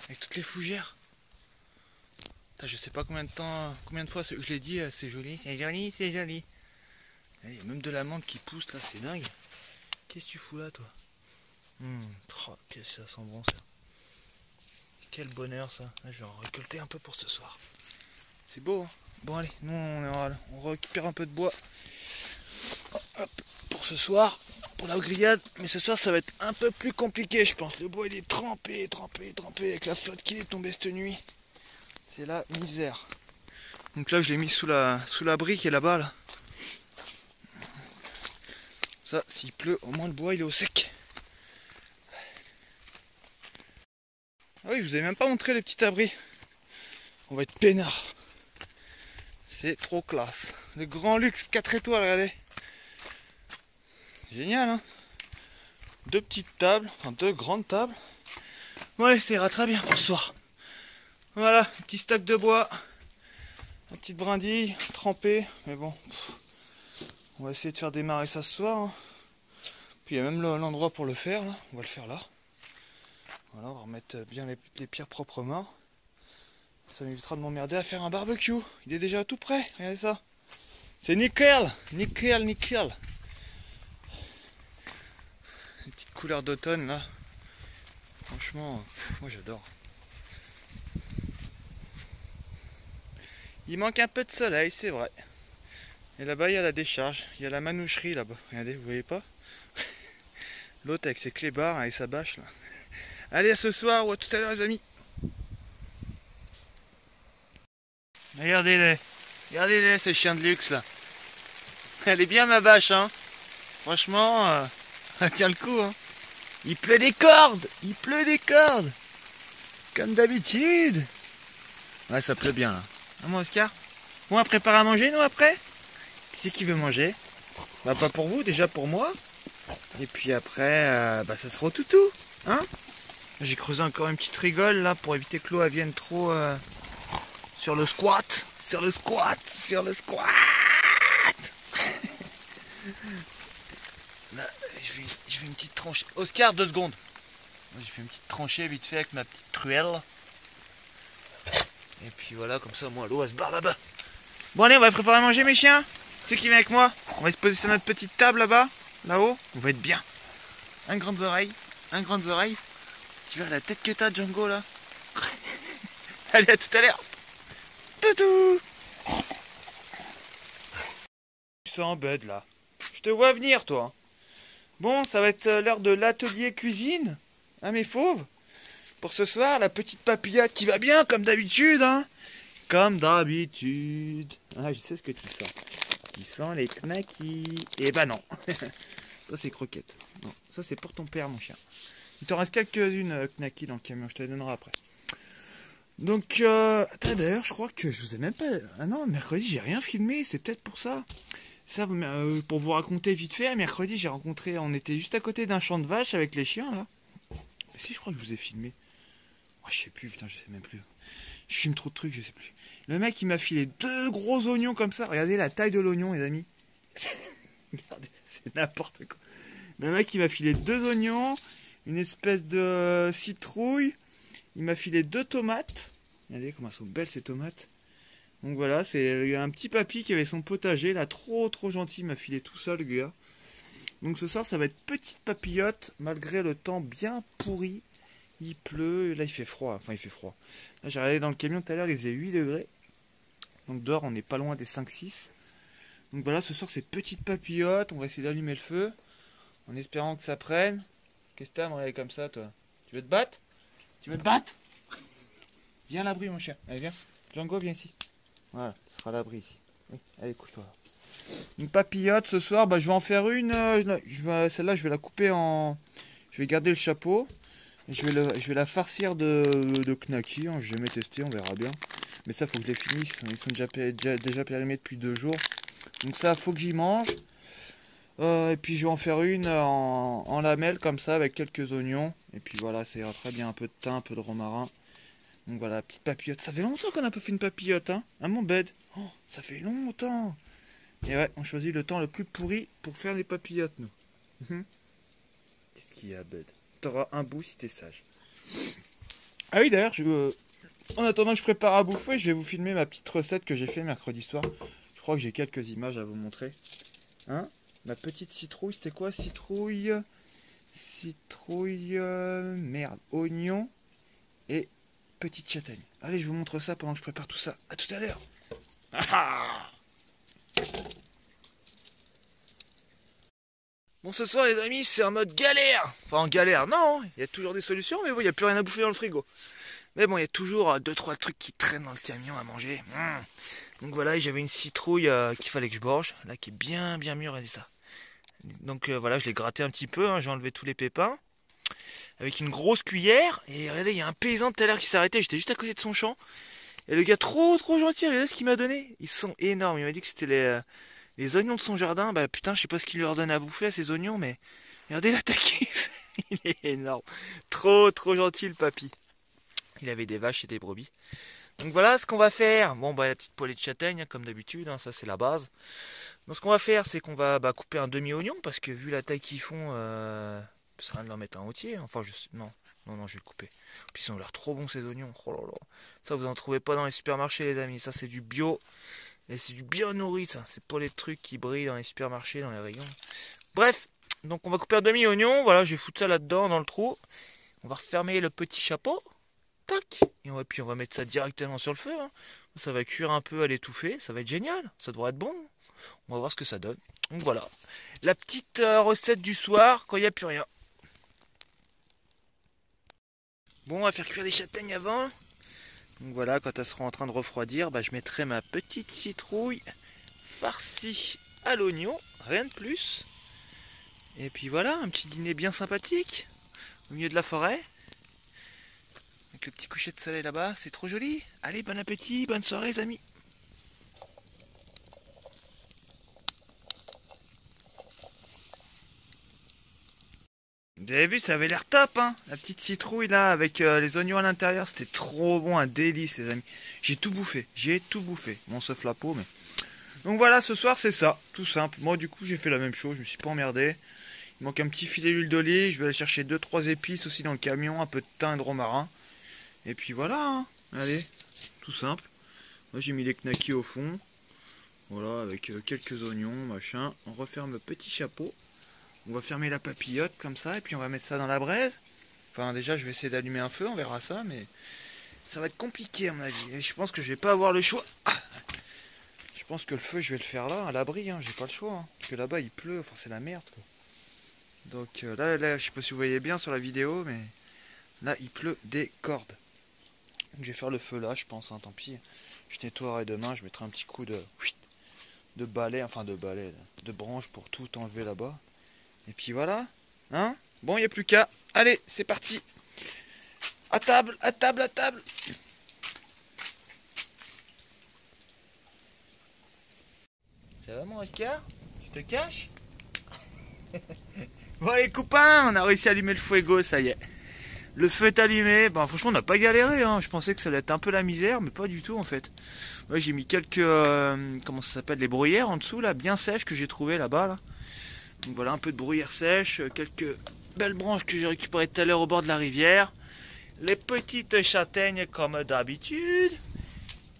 Avec toutes les fougères. Putain, je sais pas combien de fois je l'ai dit, c'est joli, c'est joli, c'est joli. Il y a même de la menthe qui pousse là, c'est dingue. Qu'est-ce que tu fous là toi? Qu'est-ce que ça sent bon ça. Quel bonheur ça. Là, je vais en récolter un peu pour ce soir. C'est beau hein. Bon allez, nous on récupère un peu de bois. Hop, pour ce soir, pour la grillade. Mais ce soir ça va être un peu plus compliqué je pense. Le bois il est trempé avec la flotte qui est tombée cette nuit. C'est la misère. Donc là je l'ai mis sous la brique qui est là-bas là. Ça, s'il pleut, au moins le bois il est au sec. Ah oui, je vous ai même pas montré les petits abris. On va être peinard. C'est trop classe. Le grand luxe 4 étoiles, regardez. Génial, hein. 2 petites tables, enfin 2 grandes tables. Bon allez, ça ira très bien pour ce soir. Voilà, un petit stock de bois. Une petite brindille trempée, mais bon. On va essayer de faire démarrer ça ce soir. Hein. Puis il y a même l'endroit pour le faire, là. On va le faire là. Voilà, on va remettre bien les pierres proprement. Ça m'évitera de m'emmerder à faire un barbecue. Il est déjà tout prêt, regardez ça. C'est nickel, nickel, nickel. Une petite couleur d'automne là. Franchement, moi j'adore. Il manque un peu de soleil, c'est vrai. Et là-bas il y a la décharge, il y a la manoucherie là-bas. Regardez, vous voyez pas? L'autre avec ses clébards et sa bâche là. Allez, à ce soir ou à tout à l'heure les amis. Regardez-les. Regardez-les ces chiens de luxe là. Elle est bien ma bâche hein. Franchement, elle tient le coup hein. Il pleut des cordes. Il pleut des cordes. Comme d'habitude. Ouais, ça pleut bien là. Hein, mon Oscar? Bon, on prépare à manger nous après? Qui c'est qui veut manger? Bah pas pour vous, déjà pour moi. Et puis après, bah ça sera au toutou. Hein? J'ai creusé encore une petite rigole là pour éviter que l'eau vienne trop sur le squat. Sur le squat. Sur le squat. Là, je fais une petite tranchée. Oscar, 2 secondes. Je fais une petite tranchée vite fait avec ma petite truelle. Et puis voilà, comme ça, moi, l'eau, elle se barre là-bas. Bon, allez, on va préparer à manger, mes chiens. Tu sais qui vient avec moi? On va se poser sur notre petite table là-bas, là-haut. On va être bien. Un grandes oreilles. Un grandes oreilles. Tu vois la tête que t'as, Django, là? Allez, à tout à l'heure. Toutou. Tu sens en bud, là. Je te vois venir, toi. Bon, ça va être l'heure de l'atelier cuisine. Hein, mes fauves? Pour ce soir, la petite papillote qui va bien, comme d'habitude, hein. Comme d'habitude. Ah, je sais ce que tu sens. Tu sens les knackis. Eh ben non. Ça, c'est croquette. Non, ça, c'est pour ton père, mon chien. Il t'en reste quelques-unes knackis dans le camion. Je te les donnerai après. Donc, attends, d'ailleurs, je crois que je vous ai même pas... Ah non, mercredi, j'ai rien filmé. C'est peut-être pour ça. Ça, pour vous raconter vite fait, mercredi, j'ai rencontré... On était juste à côté d'un champ de vaches avec les chiens, là. Mais si, je crois que je vous ai filmé. Oh, je sais plus, putain, je sais même plus. Je filme trop de trucs, je sais plus. Le mec, il m'a filé 2 gros oignons comme ça. Regardez la taille de l'oignon, les amis. Regardez, c'est n'importe quoi. Le mec, il m'a filé 2 oignons, une espèce de citrouille. Il m'a filé 2 tomates. Regardez comment elles sont belles, ces tomates. Donc voilà, c'est un petit papy qui avait son potager, là, trop gentil. Il m'a filé tout ça, le gars. Donc ce soir, ça va être petite papillote, malgré le temps bien pourri. Il pleut, là il fait froid, enfin il fait froid. Là j'ai regardé dans le camion tout à l'heure, il faisait 8 degrés. Donc dehors on n'est pas loin des 5-6. Donc voilà, ce soir c'est petite papillote, on va essayer d'allumer le feu. En espérant que ça prenne. Qu'est-ce que t'as à me regarder comme ça toi? Tu veux te battre? Tu veux te battre? Viens à l'abri mon chien, allez viens. Django viens ici. Voilà, tu seras à l'abri ici. Oui, allez couche-toi. Une papillote ce soir, bah, je vais en faire une. Celle-là je vais la couper en... Je vais garder le chapeau. Je vais la farcir de knackis, hein. J'ai jamais testé, on verra bien. Mais ça, faut que je les finisse. Ils sont déjà périmés depuis 2 jours. Donc ça, faut que j'y mange. Et puis je vais en faire une en lamelles comme ça, avec quelques oignons. Et puis voilà, ça ira très bien. Un peu de thym, un peu de romarin. Donc voilà, petite papillote. Ça fait longtemps qu'on a pas fait une papillote, hein, mon bed. Oh, ça fait longtemps. Et ouais, on choisit le temps le plus pourri pour faire les papillotes, nous. Qu'est-ce qu'il y a, bed? T'auras un bout si t'es sage. Ah oui, d'ailleurs, en attendant que je prépare à bouffer, je vais vous filmer ma petite recette que j'ai fait mercredi soir. Je crois que j'ai quelques images à vous montrer. Hein? Ma petite citrouille, c'était quoi? Citrouille, merde, oignon et petite châtaigne. Allez, je vous montre ça pendant que je prépare tout ça. À tout à l'heure. Bon, ce soir, les amis, c'est en mode galère. Enfin, en galère, non. Il y a toujours des solutions, mais bon, il n'y a plus rien à bouffer dans le frigo. Mais bon, il y a toujours 2-3 trucs qui traînent dans le camion à manger. Donc voilà, j'avais une citrouille qu'il fallait que je gorge. Là, qui est bien mûre, elle est ça. Donc voilà, je l'ai gratté un petit peu. Hein, j'ai enlevé tous les pépins. Avec une grosse cuillère. Et regardez, il y a un paysan tout à l'heure qui s'est arrêté. J'étais juste à côté de son champ. Et le gars, trop gentil, regardez ce qu'il m'a donné. Ils sont énormes. Il m'a dit que c'était les oignons de son jardin. Bah putain, je sais pas ce qu'il leur donne à bouffer à ces oignons, mais regardez l'attaque qu'il fait. Il est énorme. Trop gentil le papy. Il avait des vaches et des brebis. Donc voilà ce qu'on va faire. Bon bah la petite poêlée de châtaigne, hein, comme d'habitude, hein, ça c'est la base. Donc ce qu'on va faire, c'est qu'on va couper un demi-oignon, parce que vu la taille qu'ils font, ça sert à rien de leur mettre un entier. Enfin, non. Non, non, je vais le couper. Puis ils ont l'air trop bons ces oignons. Oh là là. Ça, vous en trouvez pas dans les supermarchés, les amis. Ça, c'est du bio. Et c'est du bien nourri, ça. C'est pas les trucs qui brillent dans les supermarchés, dans les rayons. Bref, donc on va couper un demi-oignon. Voilà, je vais foutre ça là-dedans, dans le trou. On va refermer le petit chapeau. Tac. Et puis on va mettre ça directement sur le feu. Hein. Ça va cuire un peu à l'étouffer. Ça va être génial. Ça devrait être bon. On va voir ce que ça donne. Donc voilà. La petite recette du soir quand il n'y a plus rien. Bon, on va faire cuire les châtaignes avant. Donc voilà, quand elles seront en train de refroidir, je mettrai ma petite citrouille farcie à l'oignon. Rien de plus. Et puis voilà, un petit dîner bien sympathique. Au milieu de la forêt. Avec le petit coucher de soleil là-bas, c'est trop joli. Allez, bon appétit, bonne soirée les amis. Vous avez vu, ça avait l'air top, hein. La petite citrouille là, avec les oignons à l'intérieur, c'était trop bon, un délice les amis. J'ai tout bouffé, Bon, sauf la peau, mais... Donc voilà, ce soir c'est ça, tout simple. Moi du coup j'ai fait la même chose, je me suis pas emmerdé. Il manque un petit filet d'huile d'olive, je vais aller chercher 2-3 épices aussi dans le camion, un peu de thym et de romarin. Et puis voilà, hein. Allez, tout simple. Moi j'ai mis les knackis au fond. Voilà, avec quelques oignons, machin. On referme le petit chapeau. On va fermer la papillote comme ça, et puis on va mettre ça dans la braise. Enfin déjà je vais essayer d'allumer un feu, on verra ça, mais ça va être compliqué à mon avis. Et je pense que je vais pas avoir le choix. Je pense que le feu je vais le faire là, à l'abri, hein. J'ai pas le choix. Hein. Parce que là-bas il pleut, enfin c'est la merde quoi. Donc là, je sais pas si vous voyez bien sur la vidéo, mais là il pleut des cordes. Donc je vais faire le feu là, je pense, hein, tant pis. Je nettoierai demain, je mettrai un petit coup de balai, de branche pour tout enlever là-bas. Et puis voilà, hein. Bon, il n'y a plus qu'à. Allez, c'est parti. À table, à table, à table. Ça va mon Oscar? Tu te caches? Bon les copains, on a réussi à allumer le fuego, ça y est. Le feu est allumé. Franchement on n'a pas galéré, hein. Je pensais que ça allait être un peu la misère, mais pas du tout en fait. Ouais, j'ai mis quelques comment ça s'appelle, les bruyères en dessous là, bien sèches que j'ai trouvé là-bas là. Donc voilà, un peu de bruyère sèche, quelques belles branches que j'ai récupérées tout à l'heure au bord de la rivière. Les petites châtaignes comme d'habitude.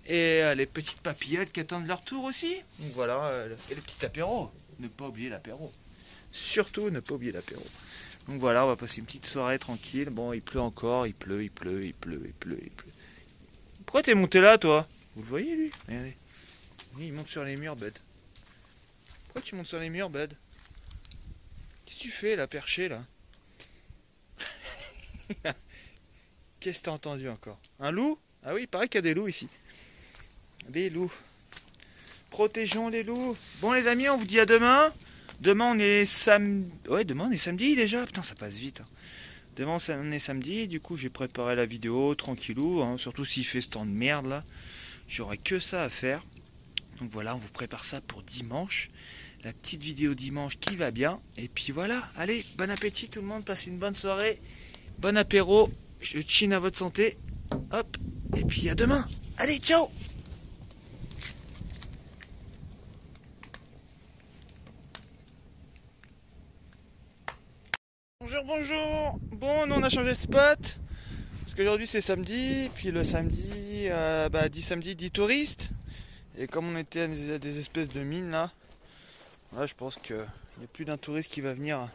Et les petites papillotes qui attendent leur tour aussi. Donc voilà, et le petit apéro. Ne pas oublier l'apéro. Surtout ne pas oublier l'apéro. Donc voilà, on va passer une petite soirée tranquille. Bon, il pleut encore, il pleut. Pourquoi t'es monté là, toi? Vous le voyez, lui? Regardez. Lui, il monte sur les murs, Bud. Pourquoi tu montes sur les murs, Bud? Qu'est-ce que tu fais, là, perché, là? Qu'est-ce que t'as entendu encore? Un loup? Ah oui, il paraît qu'il y a des loups ici. Des loups. Protégeons les loups. Bon, les amis, on vous dit à demain. Demain, on est samedi. Ouais, demain, on est samedi déjà. Putain, ça passe vite. Demain, on est samedi. Du coup, j'ai préparé la vidéo tranquillou. Hein, surtout s'il fait ce temps de merde, là. J'aurai que ça à faire. Donc voilà, on vous prépare ça pour dimanche. La petite vidéo dimanche qui va bien. Et puis voilà. Allez, bon appétit tout le monde. Passez une bonne soirée. Bon apéro. Je chine à votre santé. Hop. Et puis à demain. Allez, ciao. Bonjour, bonjour. Bon, nous on a changé de spot. Parce qu'aujourd'hui c'est samedi. Puis le samedi, dit samedi, dit touriste. Et comme on était à des espèces de mines là, je pense qu'il n'y a plus d'un touriste qui va venir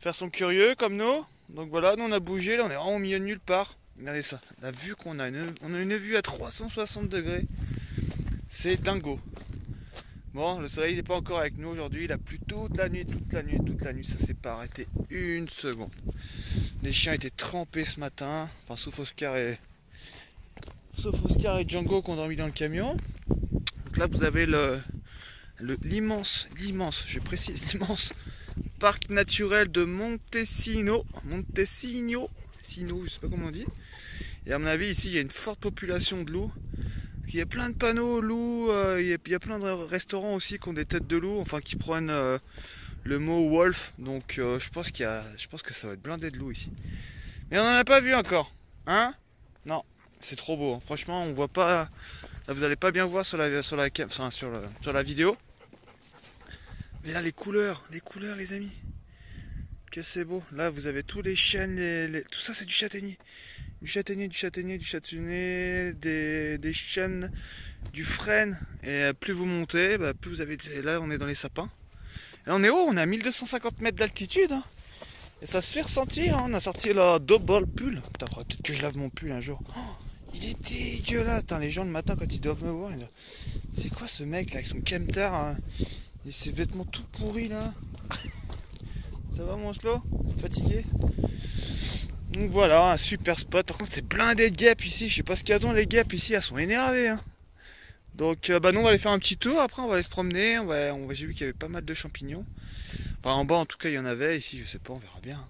faire son curieux comme nous. Donc voilà, nous on a bougé, là on est vraiment au milieu de nulle part. Regardez ça, la vue qu'on a, on a une vue à 360 degrés. C'est dingo. Bon, le soleil n'est pas encore avec nous aujourd'hui, il a plu toute la nuit, ça s'est pas arrêté une seconde. Les chiens étaient trempés ce matin, enfin sauf Oscar et Django qui ont dormi dans le camion. Donc là vous avez l'immense, je précise l'immense parc naturel de Montesino, je sais pas comment on dit. Et à mon avis ici il y a une forte population de loups. Il y a plein de panneaux loups, il y a plein de restaurants aussi qui ont des têtes de loups, enfin qui prennent le mot wolf. Donc je pense que ça va être blindé de loups ici. Mais on n'en a pas vu encore, hein? Non, c'est trop beau. Hein. Franchement, on voit pas. Là, vous allez pas bien voir sur la vidéo. Mais là, les couleurs, les amis. Que c'est beau. Là, vous avez tous les chênes, tout ça, c'est du châtaignier. Du châtaignier, du châtaignier, du châtaignier, des chênes, du frêne. Et plus vous montez, bah, plus vous avez... Là, on est dans les sapins. Et on est haut, on est à 1250 mètres d'altitude. Hein. Et ça se fait ressentir. Hein. On a sorti la double pull. Putain, peut-être que je lave mon pull un jour. Oh, il est dégueulasse. Putain, les gens le matin, quand ils doivent me voir, ils disent, c'est quoi ce mec là avec son camtar hein, et ses vêtements tout pourris là. Ça va mon slow? Fatigué? Donc voilà, un super spot. Par contre, c'est blindé de guêpes ici. Je sais pas ce qu'elles ont les guêpes ici. Elles sont énervées. Hein. Donc, bah nous, on va aller faire un petit tour. Après, on va aller se promener. J'ai vu qu'il y avait pas mal de champignons. Enfin, en bas, en tout cas, il y en avait. Ici, je sais pas. On verra bien.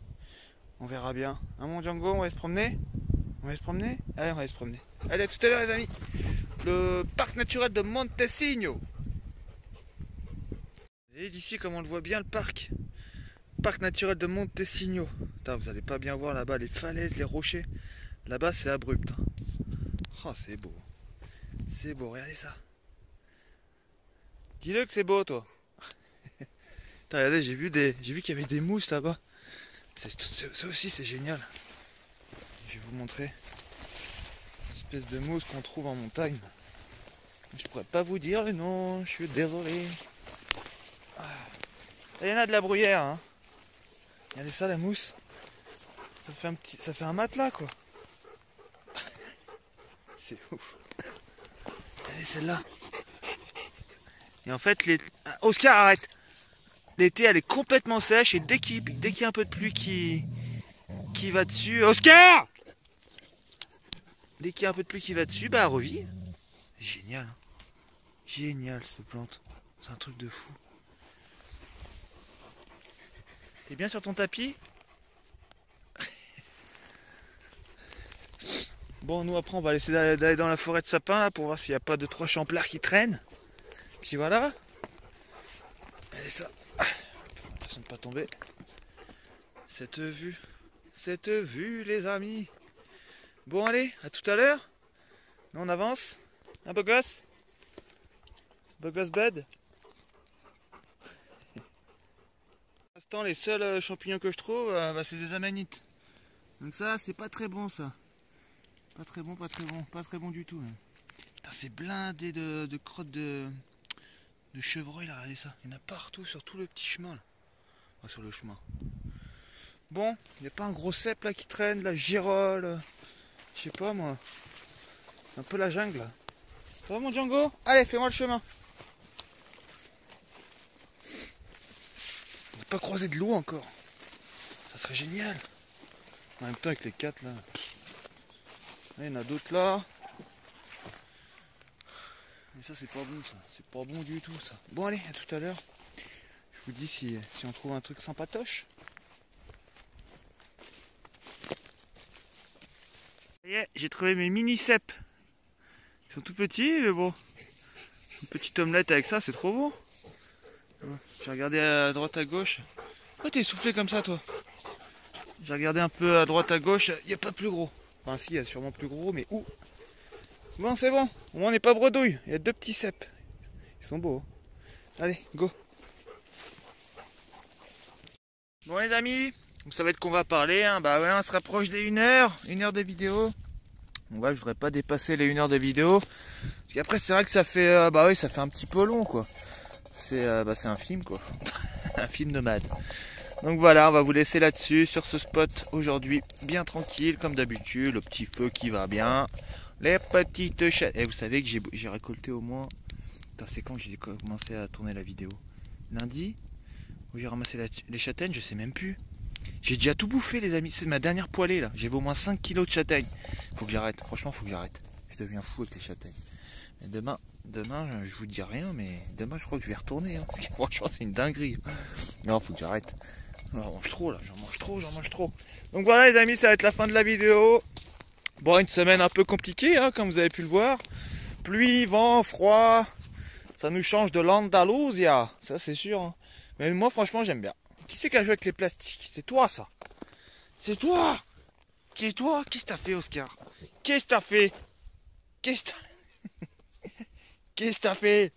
On verra bien. Hein, mon Django, on va aller se promener? On va aller se promener? Allez, on va aller se promener. Allez, à tout à l'heure, les amis. Le parc naturel de Montecigno. Et d'ici, comme on le voit bien, le parc. Parc naturel de Montecigno. Putain, vous allez pas bien voir là-bas les falaises, les rochers. Là-bas, c'est abrupt. Hein. Oh, c'est beau. C'est beau, regardez ça. Dis-le que c'est beau, toi. Putain, regardez, j'ai vu qu'il y avait des mousses là-bas. Ça aussi, c'est génial. Je vais vous montrer. Une espèce de mousse qu'on trouve en montagne. Je pourrais pas vous dire le nom, je suis désolé. Il y en a de la bruyère, hein. Regardez ça, la mousse. Ça fait un matelas, quoi. C'est ouf. Regardez celle-là. Et en fait, Oscar, arrête. L'été, elle est complètement sèche et dès qu'il y a un peu de pluie qui va dessus... Oscar! Dès qu'il y a un peu de pluie qui va dessus, bah elle revit. C'est génial. Hein. Génial, cette plante. C'est un truc de fou. T'es bien sur ton tapis? Bon, nous après on va essayer d'aller dans la forêt de sapins là, pour voir s'il n'y a pas 2-3 champlards qui traînent. Puis voilà. Allez ça. Attention de ne pas tomber. Cette vue les amis. Bon allez, à tout à l'heure. Nous on avance. Un beau gosse. Beau gosse bed. Pour l'instant les seuls champignons que je trouve, bah, c'est des amanites. Donc ça c'est pas très bon ça. Pas très bon, pas très bon du tout. Hein. Putain, c'est blindé de crottes de chevreuil là, regardez ça. Il y en a partout sur tout le petit chemin là. Enfin, sur le chemin. Bon, il n'y a pas un gros cep là qui traîne, la girole. Je sais pas moi. C'est un peu la jungle là. Ça va mon Django? Allez, fais-moi le chemin. On n'a pas croisé de loup encore. Ça serait génial. En même temps avec les 4 là. Il y en a d'autres là. Mais ça c'est pas bon ça. C'est pas bon du tout ça. Bon allez, à tout à l'heure. Je vous dis si on trouve un truc sympatoche. Ça y est, j'ai trouvé mes mini cèpes. Ils sont tout petits mais bon. Une petite omelette avec ça, c'est trop beau. J'ai regardé à droite à gauche. Pourquoi t'es essoufflé comme ça toi? J'ai regardé un peu à droite à gauche, il n'y a pas plus gros. Enfin si, il y a sûrement plus gros, mais où? Bon, c'est bon. Au moins on n'est pas bredouille. Il y a 2 petits cèpes. Ils sont beaux. Hein. Allez, go. Bon les amis, vous savez de quoi on va parler. Hein. Bah ouais, on se rapproche des 1 heure. 1 heure de vidéo. Donc ouais, je voudrais pas dépasser les 1 heure de vidéo. Parce qu'après c'est vrai que ça fait, bah oui, ça fait un petit peu long quoi. C'est un film quoi. Un film de mad. Donc voilà, on va vous laisser là-dessus, sur ce spot aujourd'hui, bien tranquille, comme d'habitude, le petit feu qui va bien, les petites châtaignes. Et vous savez que j'ai récolté au moins... Putain, c'est quand j'ai commencé à tourner la vidéo? Lundi? Où j'ai ramassé les châtaignes, je sais même plus. J'ai déjà tout bouffé les amis, c'est ma dernière poêlée là. J'ai au moins 5 kilos de châtaignes. Faut que j'arrête, franchement faut que j'arrête. Je deviens fou avec les châtaignes. Et demain, je vous dis rien, mais demain je crois que je vais retourner. Hein, parce que franchement c'est une dinguerie. Non, faut que j'arrête. J'en mange trop là, j'en mange trop. Donc voilà les amis, ça va être la fin de la vidéo. Bon, une semaine un peu compliquée, hein, comme vous avez pu le voir. Pluie, vent, froid. Ça nous change de l'Andalousia, ça c'est sûr. Hein. Mais moi franchement j'aime bien. Qui c'est qui a joué avec les plastiques? C'est toi ça. C'est toi. Qui est toi? Qu'est-ce que t'as fait Oscar? Qu'est-ce que t'as fait? Qu'est-ce que t'as fait?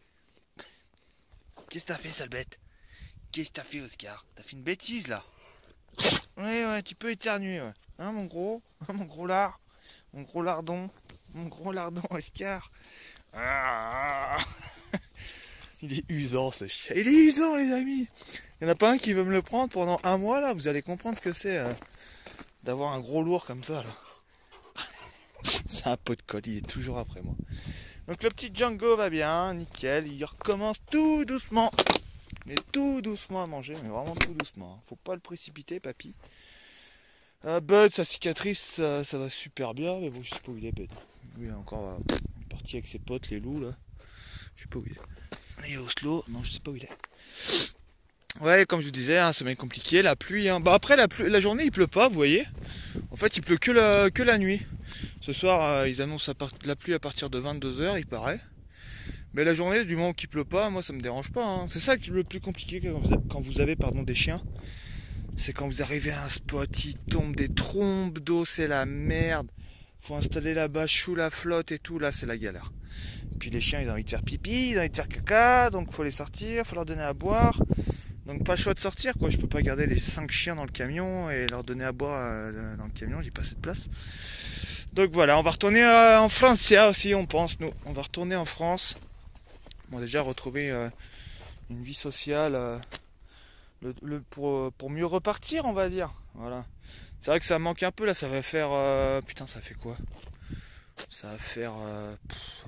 Qu'est-ce que t'as fait sale bête? Qu'est-ce que t'as fait Oscar? T'as fait une bêtise là. Ouais, tu peux éternuer, ouais. Hein, mon gros? Hein, mon gros lard? Mon gros lardon? Mon gros lardon, Oscar? Ah, il est usant, ce chien. Il est usant, les amis. Il n'y en a pas un qui veut me le prendre pendant un mois, là. Vous allez comprendre ce que c'est d'avoir un gros lourd comme ça, là. C'est un pot de colle, il est toujours après moi. Donc le petit Django va bien, nickel. Il recommence tout doucement. Mais tout doucement à manger, mais vraiment tout doucement. Faut pas le précipiter, papy. Bud, sa cicatrice, ça va super bien. Mais bon, je sais pas où il est, Bud. Lui, il est encore parti avec ses potes, les loups, là. Je sais pas où il est. Il est au slow. Non, je sais pas où il est. Ouais, comme je vous disais, hein, semaine compliquée, la pluie. Hein. Bah après, la journée, il pleut pas, vous voyez. En fait, il pleut que la nuit. Ce soir, ils annoncent la pluie à partir de 22h, il paraît. Mais la journée, du moment qu'il pleut pas, moi ça me dérange pas. Hein. C'est ça qui est le plus compliqué quand vous avez des chiens. C'est quand vous arrivez à un spot, il tombe des trombes d'eau, c'est la merde. Faut installer la bâche sous la flotte et tout, là c'est la galère. Puis les chiens ils ont envie de faire pipi, ils ont envie de faire caca, donc faut les sortir, faut leur donner à boire. Donc pas le choix de sortir quoi, je peux pas garder les 5 chiens dans le camion et leur donner à boire dans le camion, j'ai pas assez de place. Donc voilà, on va retourner en France aussi on pense nous. On va retourner en France. Bon déjà retrouver une vie sociale pour mieux repartir on va dire. Voilà. C'est vrai que ça manque un peu là, ça va faire putain ça fait quoi? Ça va faire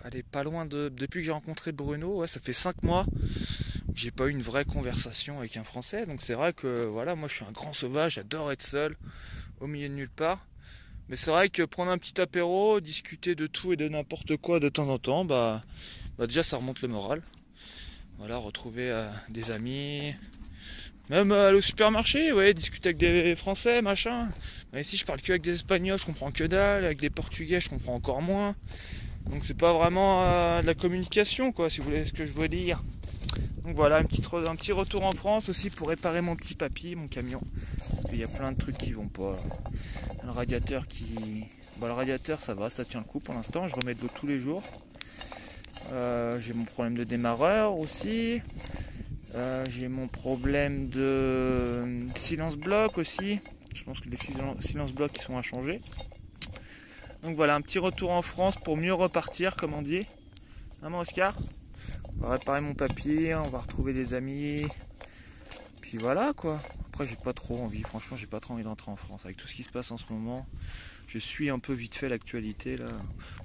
allez pas loin depuis que j'ai rencontré Bruno, ouais ça fait 5 mois que j'ai pas eu une vraie conversation avec un Français. Donc c'est vrai que voilà, moi je suis un grand sauvage, j'adore être seul, au milieu de nulle part. Mais c'est vrai que prendre un petit apéro, discuter de tout et de n'importe quoi de temps en temps, bah déjà ça remonte le moral. Voilà, retrouver des amis, même aller au supermarché, ouais, discuter avec des Français, machin. Mais ici je parle que avec des Espagnols, je comprends que dalle, avec des Portugais je comprends encore moins. Donc c'est pas vraiment de la communication quoi, si vous voulez ce que je veux dire. Donc voilà, un petit retour en France aussi pour réparer mon petit papy, mon camion. Il y a plein de trucs qui vont pas. Le radiateur le radiateur ça va, ça tient le coup pour l'instant, je remets de l'eau tous les jours. J'ai mon problème de démarreur aussi. J'ai mon problème de silence bloc aussi. Je pense que les silence blocs ils sont à changer. Donc voilà, un petit retour en France pour mieux repartir comme on dit. Maman Oscar, on va réparer mon papier, on va retrouver des amis. Puis voilà quoi. Après j'ai pas trop envie, franchement j'ai pas trop envie d'entrer en France. Avec tout ce qui se passe en ce moment, je suis un peu vite fait l'actualité là.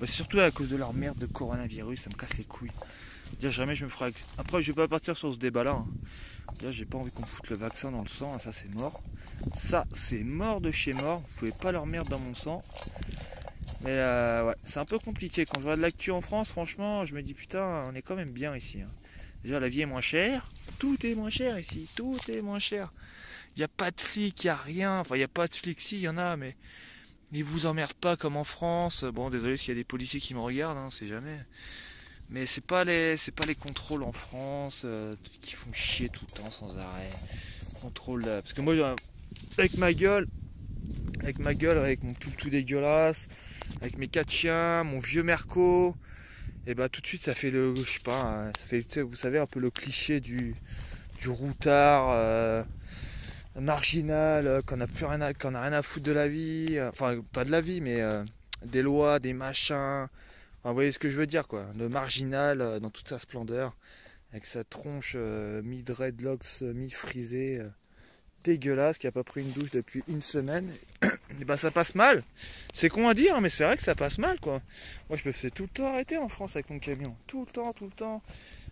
Bah, c'est surtout à cause de leur merde de coronavirus, ça me casse les couilles. Dire jamais je me ferai. Après je vais pas partir sur ce débat là. Hein. Là j'ai pas envie qu'on me foute le vaccin dans le sang, ça c'est mort. Ça c'est mort de chez mort, vous pouvez pas leur merde dans mon sang. Mais ouais, c'est un peu compliqué. Quand je regarde l'actu en France, franchement, je me dis putain, on est quand même bien ici. Hein. Déjà la vie est moins chère, tout est moins cher ici, tout est moins cher. Il n'y a pas de flics, il n'y a rien. Enfin, il n'y a pas de flics, si, il y en a, mais ils vous emmerdent pas comme en France. Bon, désolé s'il y a des policiers qui me regardent, hein, c'est jamais. Mais c'est pas les contrôles en France qui font chier tout le temps sans arrêt. Contrôle, parce que moi, avec ma gueule, avec mon pull tout dégueulasse, avec mes 4 chiens, mon vieux Merco, et bah tout de suite ça fait le, je sais pas, ça fait, vous savez, un peu le cliché du routard marginal, qu'on a rien à foutre de la vie, enfin pas de la vie, mais des lois, des machins. Enfin, vous voyez ce que je veux dire quoi, le marginal dans toute sa splendeur, avec sa tronche mi-dreadlocks, mi-frisée, dégueulasse, qui a pas pris une douche depuis une semaine. Et bah ça passe mal. C'est con à dire, mais c'est vrai que ça passe mal quoi. Moi je me faisais tout le temps arrêter en France avec mon camion. Tout le temps.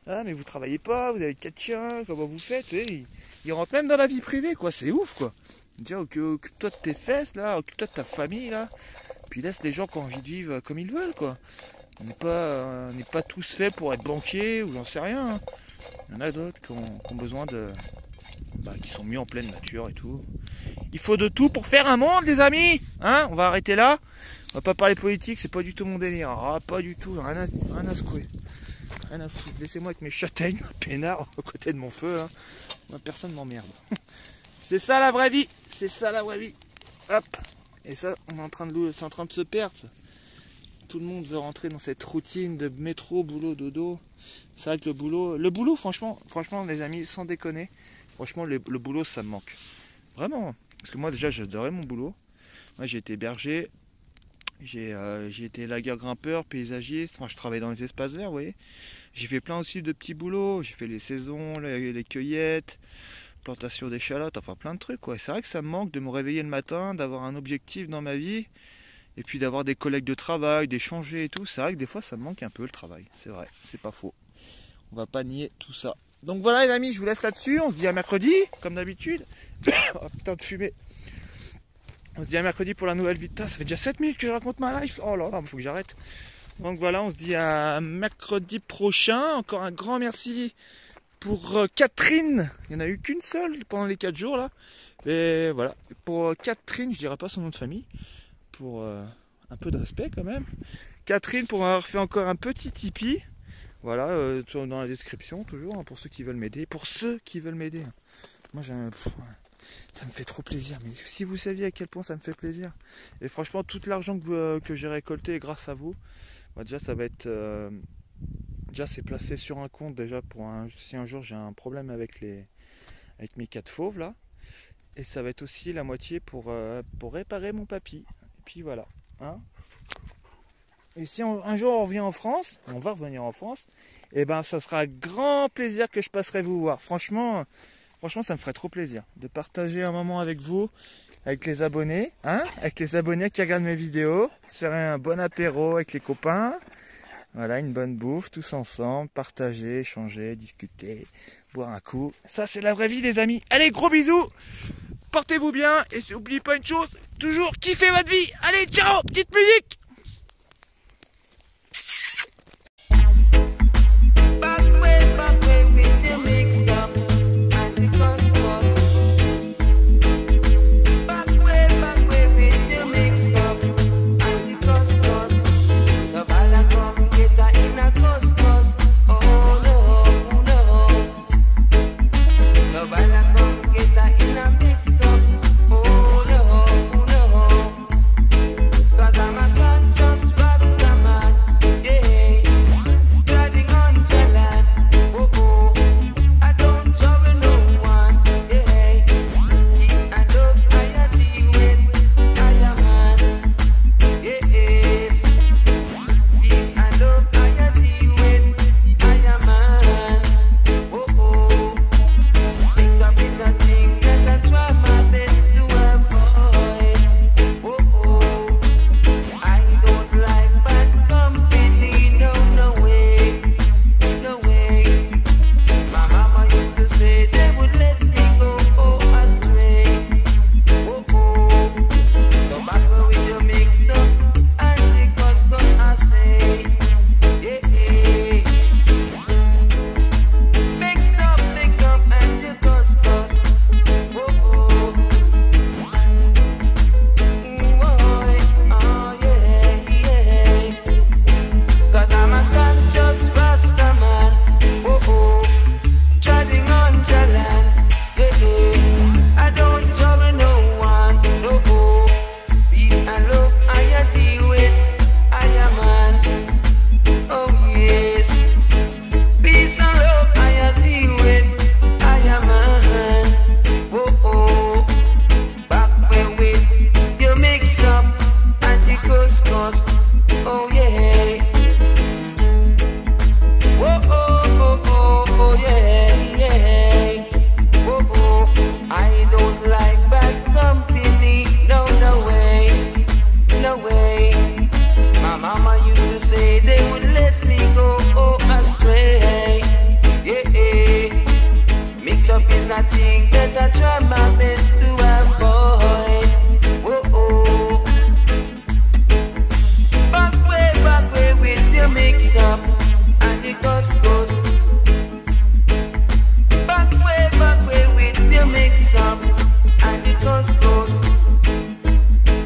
Ah mais vous travaillez pas, vous avez 4 chiens, comment vous faites? Ils rentrent même dans la vie privée quoi, c'est ouf quoi. Dire occupe-toi de tes fesses là, occupe-toi de ta famille là. Puis laisse les gens qui ont envie de vivre comme ils veulent quoi. On n'est pas tous faits pour être banquiers ou j'en sais rien. Hein. Il y en a d'autres qui ont besoin de. Qui sont mis en pleine nature et tout. Il faut de tout pour faire un monde les amis. Hein, on va arrêter là. On va pas parler politique, c'est pas du tout mon délire. Ah, pas du tout, rien à secouer. Rien à foutre. Laissez-moi avec mes châtaignes, peinard, à côté de mon feu. Hein. Moi, personne m'emmerde. C'est ça la vraie vie. C'est ça la vraie vie. Hop. Et ça, c'est en train de se perdre. Ça. Tout le monde veut rentrer dans cette routine de métro, boulot, dodo. C'est vrai que le boulot, franchement les amis, sans déconner, franchement le boulot ça me manque. Vraiment. Parce que moi déjà j'adorais mon boulot. Moi j'ai été berger, j'ai été lagueur grimpeur, paysagiste, enfin je travaillais dans les espaces verts, vous voyez. J'ai fait plein aussi de petits boulots, j'ai fait les saisons, les cueillettes, plantation d'échalotes, enfin plein de trucs quoi. C'est vrai que ça me manque de me réveiller le matin, d'avoir un objectif dans ma vie, et puis d'avoir des collègues de travail, d'échanger et tout. C'est vrai que des fois ça me manque un peu le travail, c'est vrai, c'est pas faux. On va pas nier tout ça. Donc voilà les amis, je vous laisse là-dessus, on se dit à mercredi, comme d'habitude. Oh putain de fumée. On se dit à mercredi pour la nouvelle Vita. Ça fait déjà 7 minutes que je raconte ma life. Oh là là, il faut que j'arrête. Donc voilà, on se dit à mercredi prochain. Encore un grand merci pour Catherine. Il n'y en a eu qu'une seule pendant les 4 jours là. Et voilà, pour Catherine, je dirais pas son nom de famille. Pour un peu de respect quand même. Catherine pour avoir fait encore un petit Tipeee. Voilà, dans la description toujours, hein, pour ceux qui veulent m'aider. Pour ceux qui veulent m'aider. Moi j'ai ça me fait trop plaisir, mais si vous saviez à quel point ça me fait plaisir. Et franchement, tout l'argent que j'ai récolté grâce à vous, bah déjà ça va être déjà c'est placé sur un compte déjà pour si un jour j'ai un problème avec mes 4 fauves là. Et ça va être aussi la moitié pour réparer mon papy. Et puis voilà. Hein. Et si un jour on revient en France, on va revenir en France, et ben ça sera un grand plaisir que je passerai vous voir. Franchement, ça me ferait trop plaisir de partager un moment avec vous, avec les abonnés, hein, avec les abonnés qui regardent mes vidéos, se faire un bon apéro avec les copains, voilà, une bonne bouffe, tous ensemble, partager, échanger, discuter, boire un coup. Ça, c'est la vraie vie, les amis. Allez, gros bisous, portez-vous bien, et n'oubliez pas une chose, toujours kiffez votre vie. Allez, ciao, petite musique.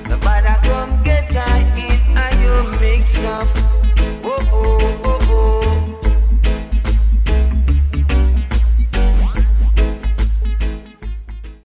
Nobody come get I eat and you mix up.